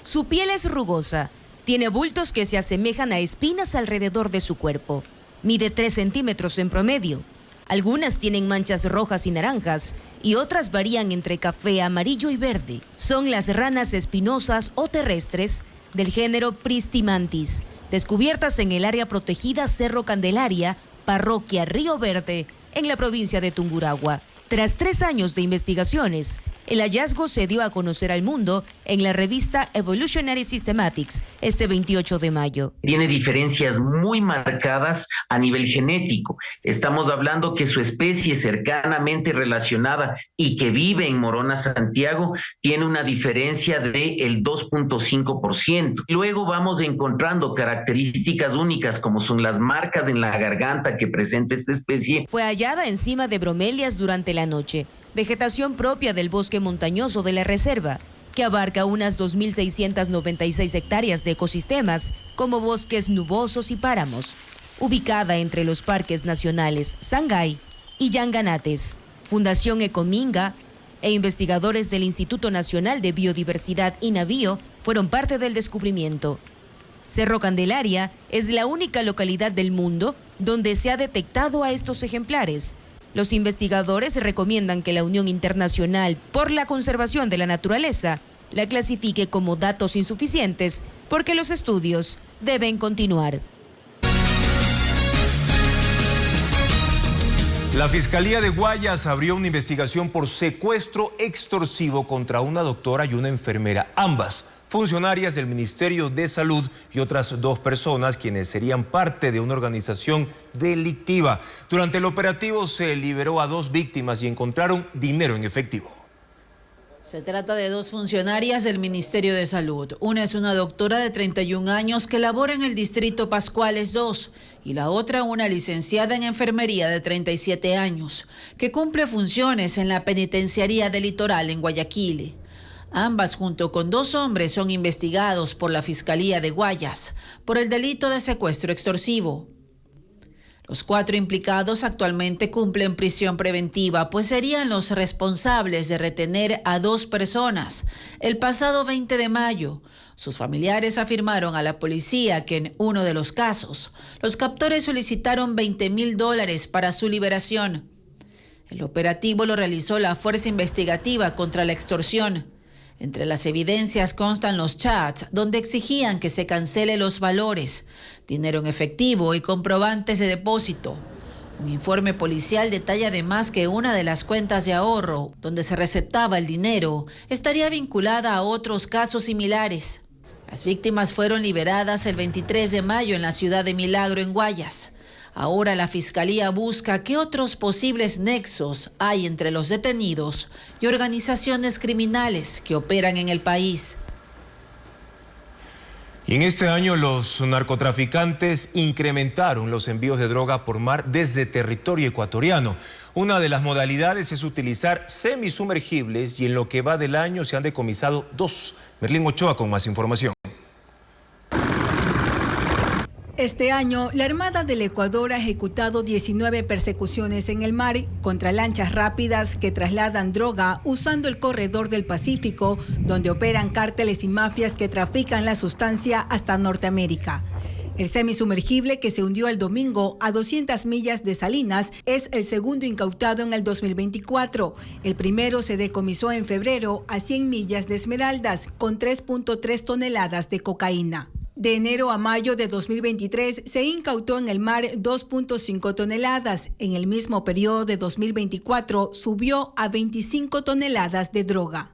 Su piel es rugosa. Tiene bultos que se asemejan a espinas alrededor de su cuerpo. Mide 3 centímetros en promedio. Algunas tienen manchas rojas y naranjas y otras varían entre café, amarillo y verde. Son las ranas espinosas o terrestres del género Pristimantis, descubiertas en el área protegida Cerro Candelaria, parroquia Río Verde, en la provincia de Tungurahua. Tras 3 años de investigaciones, el hallazgo se dio a conocer al mundo en la revista Evolutionary Systematics este 28 de mayo. Tiene diferencias muy marcadas a nivel genético. Estamos hablando que su especie cercanamente relacionada y que vive en Morona, Santiago, tiene una diferencia del 2.5%. Luego vamos encontrando características únicas como son las marcas en la garganta que presenta esta especie. Fue hallada encima de bromelias durante la noche, vegetación propia del bosque montañoso de la reserva, que abarca unas 2.696 hectáreas de ecosistemas, como bosques nubosos y páramos, ubicada entre los parques nacionales Sangay y Yanganates. Fundación Ecominga e investigadores del Instituto Nacional de Biodiversidad INABIO fueron parte del descubrimiento. Cerro Candelaria es la única localidad del mundo donde se ha detectado a estos ejemplares. Los investigadores recomiendan que la Unión Internacional por la Conservación de la Naturaleza la clasifique como datos insuficientes porque los estudios deben continuar. La Fiscalía de Guayas abrió una investigación por secuestro extorsivo contra una doctora y una enfermera, ambas funcionarias del Ministerio de Salud y otras 2 personas quienes serían parte de una organización delictiva. Durante el operativo se liberó a 2 víctimas y encontraron dinero en efectivo. Se trata de 2 funcionarias del Ministerio de Salud. Una es una doctora de 31 años que labora en el distrito Pascuales 2 y la otra una licenciada en enfermería de 37 años que cumple funciones en la penitenciaría del Litoral en Guayaquil. Ambas, junto con 2 hombres, son investigados por la Fiscalía de Guayas por el delito de secuestro extorsivo. Los 4 implicados actualmente cumplen prisión preventiva, pues serían los responsables de retener a 2 personas el pasado 20 de mayo. Sus familiares afirmaron a la policía que en uno de los casos, los captores solicitaron $20,000 para su liberación. El operativo lo realizó la Fuerza Investigativa contra la Extorsión. Entre las evidencias constan los chats donde exigían que se cancele los valores, dinero en efectivo y comprobantes de depósito. Un informe policial detalla además que una de las cuentas de ahorro donde se receptaba el dinero estaría vinculada a otros casos similares. Las víctimas fueron liberadas el 23 de mayo en la ciudad de Milagro, en Guayas. Ahora la Fiscalía busca qué otros posibles nexos hay entre los detenidos y organizaciones criminales que operan en el país. Y en este año los narcotraficantes incrementaron los envíos de droga por mar desde territorio ecuatoriano. Una de las modalidades es utilizar semisumergibles y en lo que va del año se han decomisado 2. Merlín Ochoa con más información. Este año, la Armada del Ecuador ha ejecutado 19 persecuciones en el mar contra lanchas rápidas que trasladan droga usando el corredor del Pacífico, donde operan cárteles y mafias que trafican la sustancia hasta Norteamérica. El semisumergible que se hundió el domingo a 200 millas de Salinas es el segundo incautado en el 2024. El primero se decomisó en febrero a 100 millas de Esmeraldas con 3.3 toneladas de cocaína. De enero a mayo de 2023 se incautó en el mar 2.5 toneladas. En el mismo periodo de 2024 subió a 25 toneladas de droga.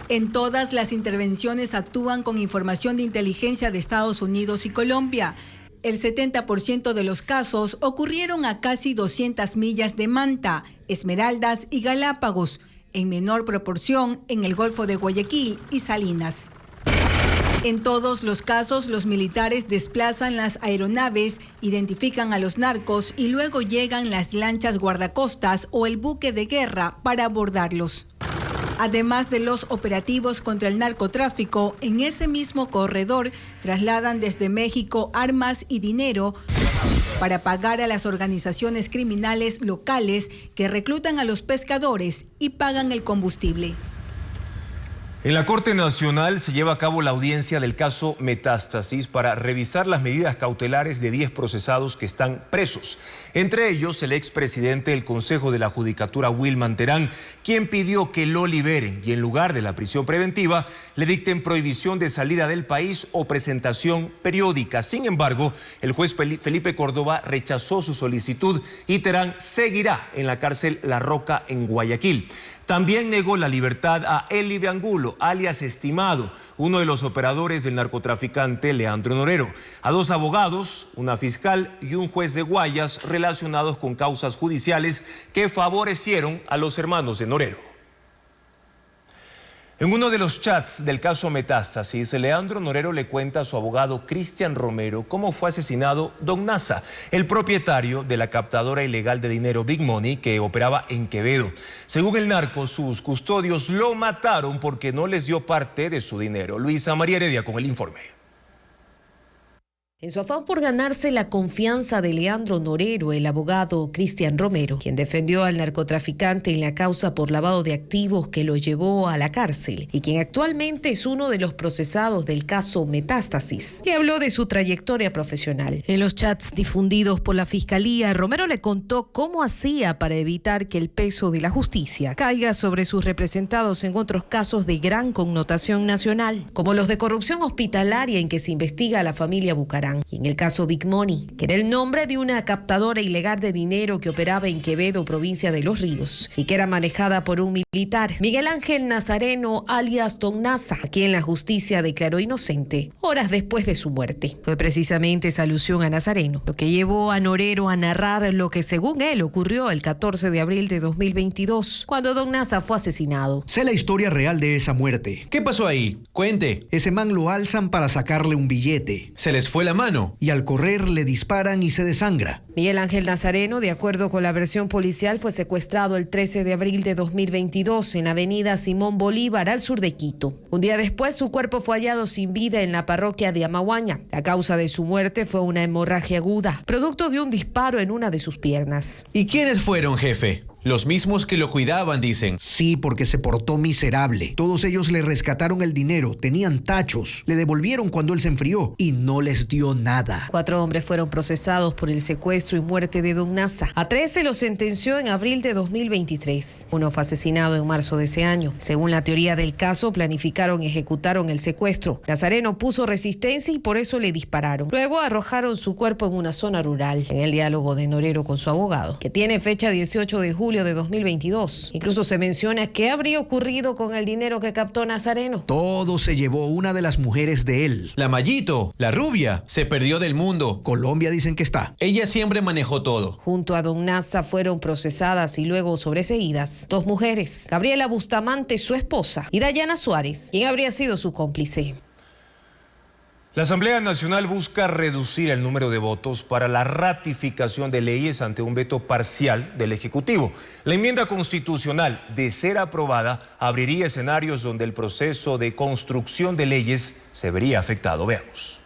En todas las intervenciones actúan con información de inteligencia de Estados Unidos y Colombia. El 70% de los casos ocurrieron a casi 200 millas de Manta, Esmeraldas y Galápagos, en menor proporción en el Golfo de Guayaquil y Salinas. En todos los casos, los militares desplazan las aeronaves, identifican a los narcos y luego llegan las lanchas guardacostas o el buque de guerra para abordarlos. Además de los operativos contra el narcotráfico, en ese mismo corredor trasladan desde México armas y dinero para pagar a las organizaciones criminales locales que reclutan a los pescadores y pagan el combustible. En la Corte Nacional se lleva a cabo la audiencia del caso Metástasis para revisar las medidas cautelares de 10 procesados que están presos. Entre ellos, el expresidente del Consejo de la Judicatura, Wilman Terán, quien pidió que lo liberen y en lugar de la prisión preventiva le dicten prohibición de salida del país o presentación periódica. Sin embargo, el juez Felipe Córdoba rechazó su solicitud y Terán seguirá en la cárcel La Roca en Guayaquil. También negó la libertad a Eli Angulo, alias Estimado, uno de los operadores del narcotraficante Leandro Norero, a 2 abogados, una fiscal y un juez de Guayas relacionados con causas judiciales que favorecieron a los hermanos de Norero. En uno de los chats del caso Metástasis, Leandro Norero le cuenta a su abogado Cristian Romero cómo fue asesinado Don Nasa, el propietario de la captadora ilegal de dinero Big Money que operaba en Quevedo. Según el narco, sus custodios lo mataron porque no les dio parte de su dinero. Luisa María Heredia con el informe. En su afán por ganarse la confianza de Leandro Norero, el abogado Cristian Romero, quien defendió al narcotraficante en la causa por lavado de activos que lo llevó a la cárcel y quien actualmente es uno de los procesados del caso Metástasis, le habló de su trayectoria profesional. En los chats difundidos por la Fiscalía, Romero le contó cómo hacía para evitar que el peso de la justicia caiga sobre sus representados en otros casos de gran connotación nacional, como los de corrupción hospitalaria en que se investiga a la familia Bucaram. Y en el caso Big Money, que era el nombre de una captadora ilegal de dinero que operaba en Quevedo, provincia de Los Ríos, y que era manejada por un militar, Miguel Ángel Nazareno, alias Don Nasa, a quien la justicia declaró inocente horas después de su muerte. Fue precisamente esa alusión a Nazareno lo que llevó a Norero a narrar lo que según él ocurrió el 14 de abril de 2022, cuando Don Nasa fue asesinado. Sé la historia real de esa muerte. ¿Qué pasó ahí? Cuente. Ese man lo alzan para sacarle un billete. ¿Se les fue la mano y al correr le disparan y se desangra. Miguel Ángel Nazareno, de acuerdo con la versión policial, fue secuestrado el 13 de abril de 2022 en la avenida Simón Bolívar, al sur de Quito. Un día después, su cuerpo fue hallado sin vida en la parroquia de Amaguaña. La causa de su muerte fue una hemorragia aguda, producto de un disparo en una de sus piernas. ¿Y quiénes fueron, jefe? Los mismos que lo cuidaban, dicen. Sí, porque se portó miserable. Todos ellos le rescataron el dinero, tenían tachos, le devolvieron cuando él se enfrió y no les dio nada. 4 hombres fueron procesados por el secuestro y muerte de Don Nasa. A 3 se los sentenció en abril de 2023. Uno fue asesinado en marzo de ese año. Según la teoría del caso, planificaron y ejecutaron el secuestro. Nazareno puso resistencia y por eso le dispararon. Luego arrojaron su cuerpo en una zona rural. En el diálogo de Norero con su abogado, que tiene fecha 18 de julio de 2022. Incluso se menciona qué habría ocurrido con el dinero que captó Nazareno. Todo se llevó una de las mujeres de él. La Mayito, la rubia, se perdió del mundo. Colombia dicen que está. Ella siempre manejó todo. Junto a Don Nasa fueron procesadas y luego sobreseídas 2 mujeres. Gabriela Bustamante, su esposa, y Dayana Suárez, quien habría sido su cómplice. La Asamblea Nacional busca reducir el número de votos para la ratificación de leyes ante un veto parcial del Ejecutivo. La enmienda constitucional, de ser aprobada, abriría escenarios donde el proceso de construcción de leyes se vería afectado. Veamos.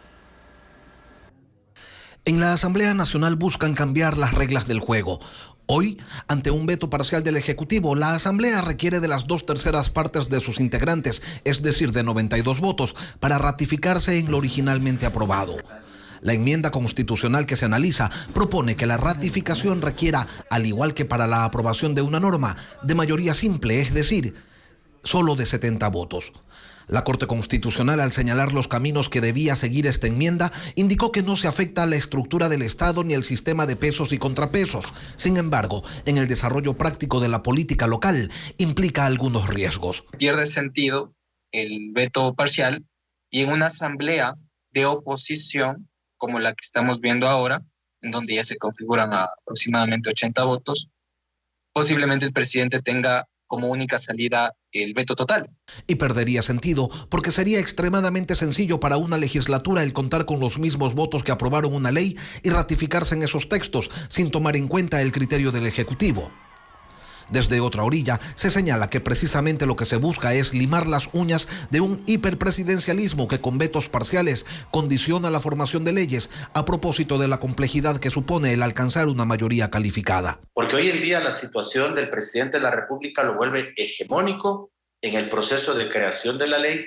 En la Asamblea Nacional buscan cambiar las reglas del juego. Hoy, ante un veto parcial del Ejecutivo, la Asamblea requiere de las 2/3 partes de sus integrantes, es decir, de 92 votos, para ratificarse en lo originalmente aprobado. La enmienda constitucional que se analiza propone que la ratificación requiera, al igual que para la aprobación de una norma, de mayoría simple, es decir, solo de 70 votos. La Corte Constitucional, al señalar los caminos que debía seguir esta enmienda, indicó que no se afecta a la estructura del Estado ni el sistema de pesos y contrapesos. Sin embargo, en el desarrollo práctico de la política local, implica algunos riesgos. Pierde sentido el veto parcial y en una asamblea de oposición, como la que estamos viendo ahora, en donde ya se configuran aproximadamente 80 votos, posiblemente el presidente tenga como única salida el veto total. Y perdería sentido porque sería extremadamente sencillo para una legislatura el contar con los mismos votos que aprobaron una ley y ratificarse en esos textos sin tomar en cuenta el criterio del Ejecutivo. Desde otra orilla, se señala que precisamente lo que se busca es limar las uñas de un hiperpresidencialismo que con vetos parciales condiciona la formación de leyes a propósito de la complejidad que supone el alcanzar una mayoría calificada. Porque hoy en día la situación del presidente de la República lo vuelve hegemónico en el proceso de creación de la ley.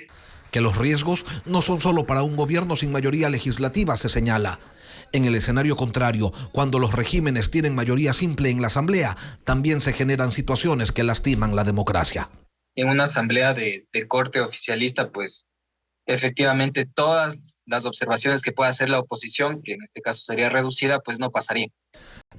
Que los riesgos no son solo para un gobierno sin mayoría legislativa, se señala. En el escenario contrario, cuando los regímenes tienen mayoría simple en la Asamblea, también se generan situaciones que lastiman la democracia. En una asamblea de corte oficialista, pues efectivamente todas las observaciones que pueda hacer la oposición, que en este caso sería reducida, pues no pasarían.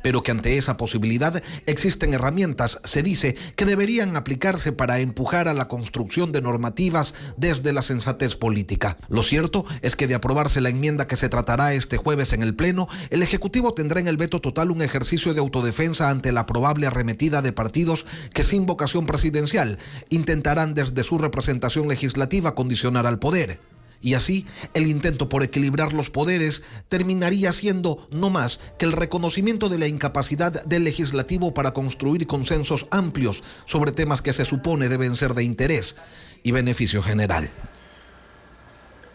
Pero que ante esa posibilidad existen herramientas, se dice, que deberían aplicarse para empujar a la construcción de normativas desde la sensatez política. Lo cierto es que de aprobarse la enmienda que se tratará este jueves en el Pleno, el Ejecutivo tendrá en el veto total un ejercicio de autodefensa ante la probable arremetida de partidos que sin vocación presidencial intentarán desde su representación legislativa condicionar al poder. Y así, el intento por equilibrar los poderes terminaría siendo no más que el reconocimiento de la incapacidad del legislativo para construir consensos amplios sobre temas que se supone deben ser de interés y beneficio general.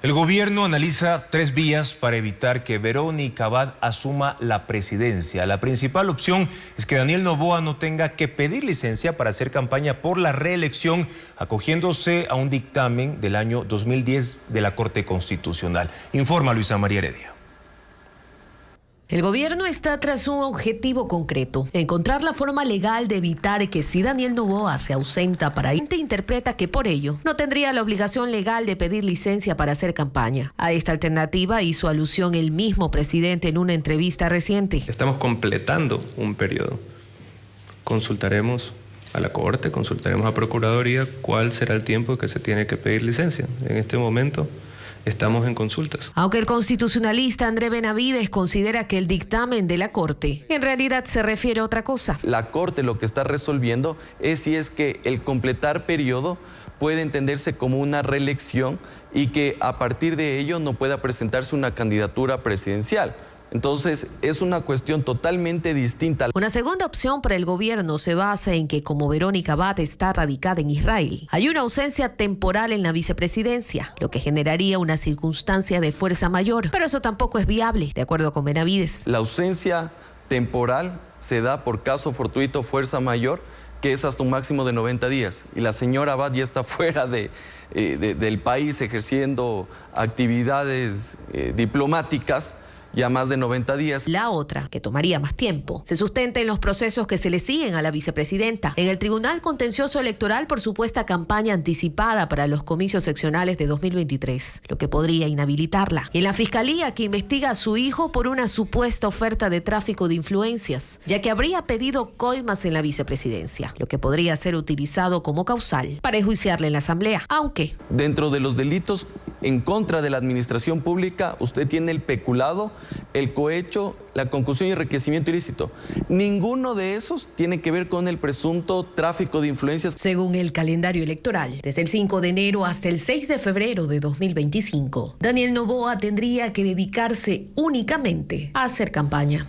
El gobierno analiza 3 vías para evitar que Verónica Abad asuma la presidencia. La principal opción es que Daniel Noboa no tenga que pedir licencia para hacer campaña por la reelección, acogiéndose a un dictamen del año 2010 de la Corte Constitucional. Informa Luisa María Heredia. El gobierno está tras un objetivo concreto: encontrar la forma legal de evitar que si Daniel Noboa se ausenta para ir, interpreta que por ello no tendría la obligación legal de pedir licencia para hacer campaña. A esta alternativa hizo alusión el mismo presidente en una entrevista reciente. Estamos completando un periodo. Consultaremos a la Corte, consultaremos a Procuraduría cuál será el tiempo que se tiene que pedir licencia. En este momento estamos en consultas. Aunque el constitucionalista André Benavides considera que el dictamen de la Corte en realidad se refiere a otra cosa. La Corte lo que está resolviendo es si es que el completar periodo puede entenderse como una reelección y que a partir de ello no pueda presentarse una candidatura presidencial. Entonces, es una cuestión totalmente distinta. Una segunda opción para el gobierno se basa en que, como Verónica Abad está radicada en Israel, hay una ausencia temporal en la vicepresidencia, lo que generaría una circunstancia de fuerza mayor. Pero eso tampoco es viable, de acuerdo con Benavides. La ausencia temporal se da por caso fortuito fuerza mayor, que es hasta un máximo de 90 días. Y la señora Abad ya está fuera del país ejerciendo actividades diplomáticas ya más de 90 días. La otra, que tomaría más tiempo, se sustenta en los procesos que se le siguen a la vicepresidenta en el Tribunal Contencioso Electoral por supuesta campaña anticipada para los comicios seccionales de 2023, lo que podría inhabilitarla. Y en la Fiscalía, que investiga a su hijo por una supuesta oferta de tráfico de influencias, ya que habría pedido coimas en la vicepresidencia, lo que podría ser utilizado como causal para enjuiciarle en la Asamblea, aunque... Dentro de los delitos en contra de la administración pública, usted tiene el peculado, el cohecho, la concusión y enriquecimiento ilícito. Ninguno de esos tiene que ver con el presunto tráfico de influencias. Según el calendario electoral, desde el 5 de enero hasta el 6 de febrero de 2025, Daniel Noboa tendría que dedicarse únicamente a hacer campaña.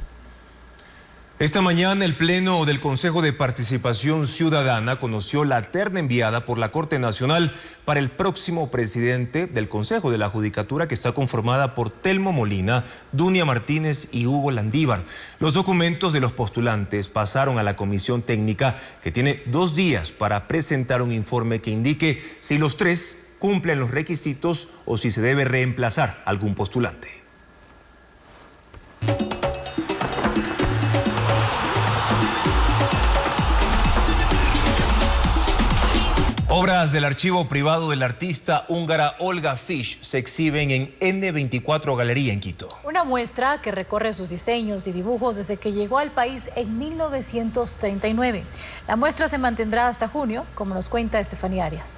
Esta mañana el Pleno del Consejo de Participación Ciudadana conoció la terna enviada por la Corte Nacional para el próximo presidente del Consejo de la Judicatura, que está conformada por Telmo Molina, Dunia Martínez y Hugo Landívar. Los documentos de los postulantes pasaron a la Comisión Técnica, que tiene 2 días para presentar un informe que indique si los 3 cumplen los requisitos o si se debe reemplazar a algún postulante. Obras del archivo privado de la artista húngara Olga Fish se exhiben en N24 Galería en Quito. Una muestra que recorre sus diseños y dibujos desde que llegó al país en 1939. La muestra se mantendrá hasta junio, como nos cuenta Estefanía Arias.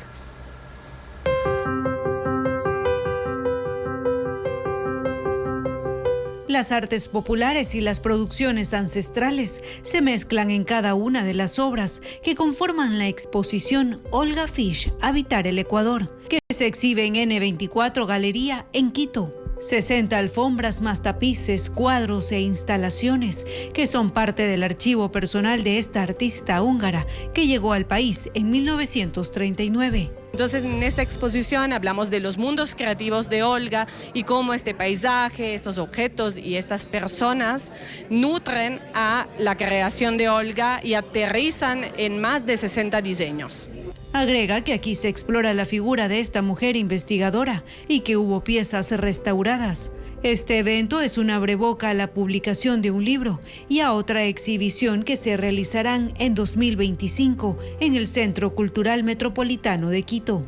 Las artes populares y las producciones ancestrales se mezclan en cada una de las obras que conforman la exposición Olga Fish, Habitar el Ecuador, que se exhibe en N24 Galería en Quito. 60 alfombras más tapices, cuadros e instalaciones que son parte del archivo personal de esta artista húngara que llegó al país en 1939. Entonces, en esta exposición hablamos de los mundos creativos de Olga y cómo este paisaje, estos objetos y estas personas nutren a la creación de Olga y aterrizan en más de 60 diseños. Agrega que aquí se explora la figura de esta mujer investigadora y que hubo piezas restauradas. Este evento es un abreboca a la publicación de un libro y a otra exhibición que se realizarán en 2025 en el Centro Cultural Metropolitano de Quito.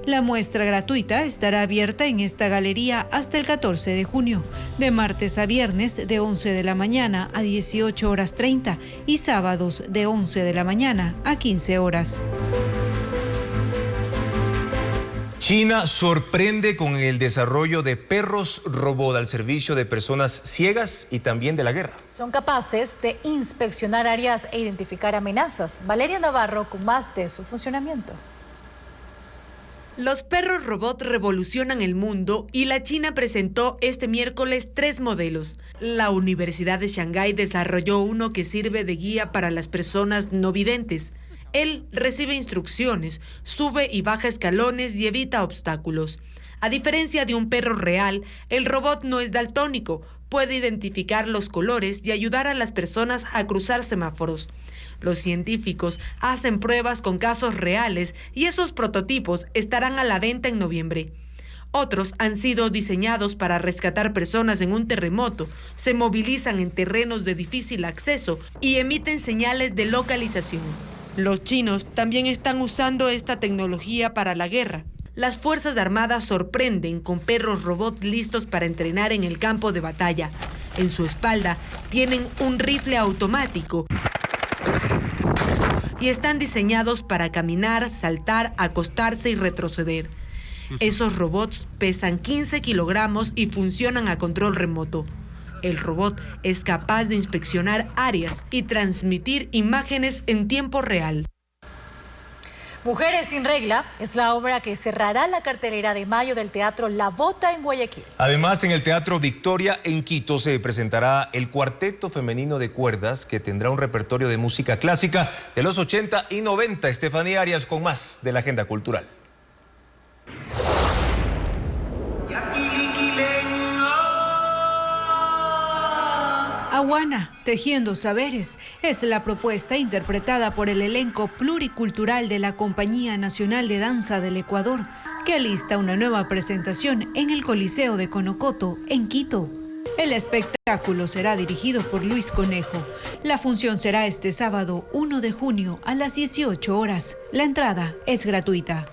La muestra gratuita estará abierta en esta galería hasta el 14 de junio, de martes a viernes de 11 de la mañana a 18:30 y sábados de 11 de la mañana a 15 horas. China sorprende con el desarrollo de perros robot al servicio de personas ciegas y también de la guerra. Son capaces de inspeccionar áreas e identificar amenazas. Valeria Navarro con más de su funcionamiento. Los perros robot revolucionan el mundo y la China presentó este miércoles 3 modelos. La Universidad de Shanghái desarrolló uno que sirve de guía para las personas no videntes. Él recibe instrucciones, sube y baja escalones y evita obstáculos. A diferencia de un perro real, el robot no es daltónico, puede identificar los colores y ayudar a las personas a cruzar semáforos. Los científicos hacen pruebas con casos reales y esos prototipos estarán a la venta en noviembre. Otros han sido diseñados para rescatar personas en un terremoto, se movilizan en terrenos de difícil acceso y emiten señales de localización. Los chinos también están usando esta tecnología para la guerra. Las Fuerzas Armadas sorprenden con perros robot listos para entrenar en el campo de batalla. En su espalda tienen un rifle automático y están diseñados para caminar, saltar, acostarse y retroceder. Esos robots pesan 15 kilogramos y funcionan a control remoto. El robot es capaz de inspeccionar áreas y transmitir imágenes en tiempo real. Mujeres sin regla es la obra que cerrará la cartelera de mayo del Teatro La Bota en Guayaquil. Además, en el Teatro Victoria en Quito se presentará el Cuarteto Femenino de Cuerdas, que tendrá un repertorio de música clásica de los 80 y 90. Estefanía Arias con más de la agenda cultural. Aguana, Tejiendo Saberes, es la propuesta interpretada por el elenco pluricultural de la Compañía Nacional de Danza del Ecuador, que alista una nueva presentación en el Coliseo de Conocoto, en Quito. El espectáculo será dirigido por Luis Conejo. La función será este sábado 1 de junio a las 18 horas. La entrada es gratuita.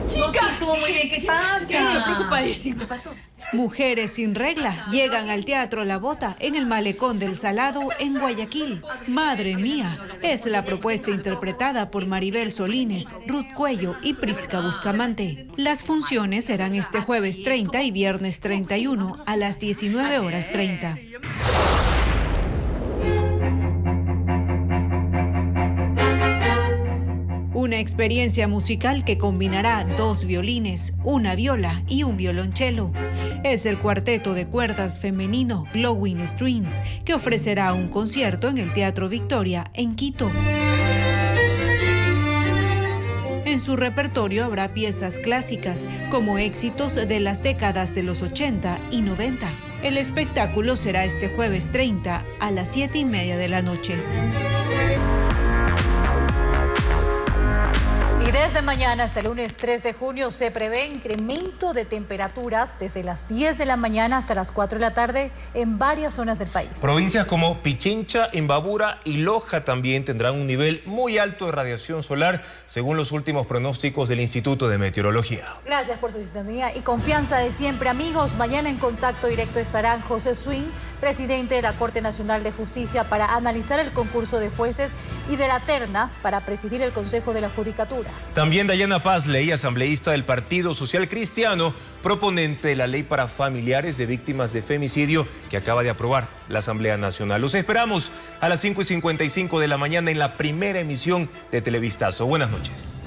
Chicas, estuvo muy bien. ¿Qué pasa? Preocupadísimo. ¿Qué pasó? Mujeres sin regla llegan al Teatro La Bota en el Malecón del Salado en Guayaquil. Madre mía, es la propuesta interpretada por Maribel Solines, Ruth Cuello y Prisca Bustamante. Las funciones serán este jueves 30 y viernes 31 a las 19:30. Una experiencia musical que combinará 2 violines, una viola y un violonchelo. Es el cuarteto de cuerdas femenino Glowing Strings, que ofrecerá un concierto en el Teatro Victoria en Quito. En su repertorio habrá piezas clásicas, como éxitos de las décadas de los 80 y 90. El espectáculo será este jueves 30 a las 7:30 de la noche. Y desde mañana hasta el lunes 3 de junio se prevé incremento de temperaturas desde las 10 de la mañana hasta las 4 de la tarde en varias zonas del país. Provincias como Pichincha, Imbabura y Loja también tendrán un nivel muy alto de radiación solar, según los últimos pronósticos del Instituto de Meteorología. Gracias por su sintonía y confianza de siempre, amigos. Mañana en contacto directo estarán José Swing, presidente de la Corte Nacional de Justicia, para analizar el concurso de jueces, y de la terna para presidir el Consejo de la Judicatura. También Dayana Pazley, asambleísta del Partido Social Cristiano, proponente de la ley para familiares de víctimas de femicidio que acaba de aprobar la Asamblea Nacional. Los esperamos a las 5:55 de la mañana en la primera emisión de Televistazo. Buenas noches.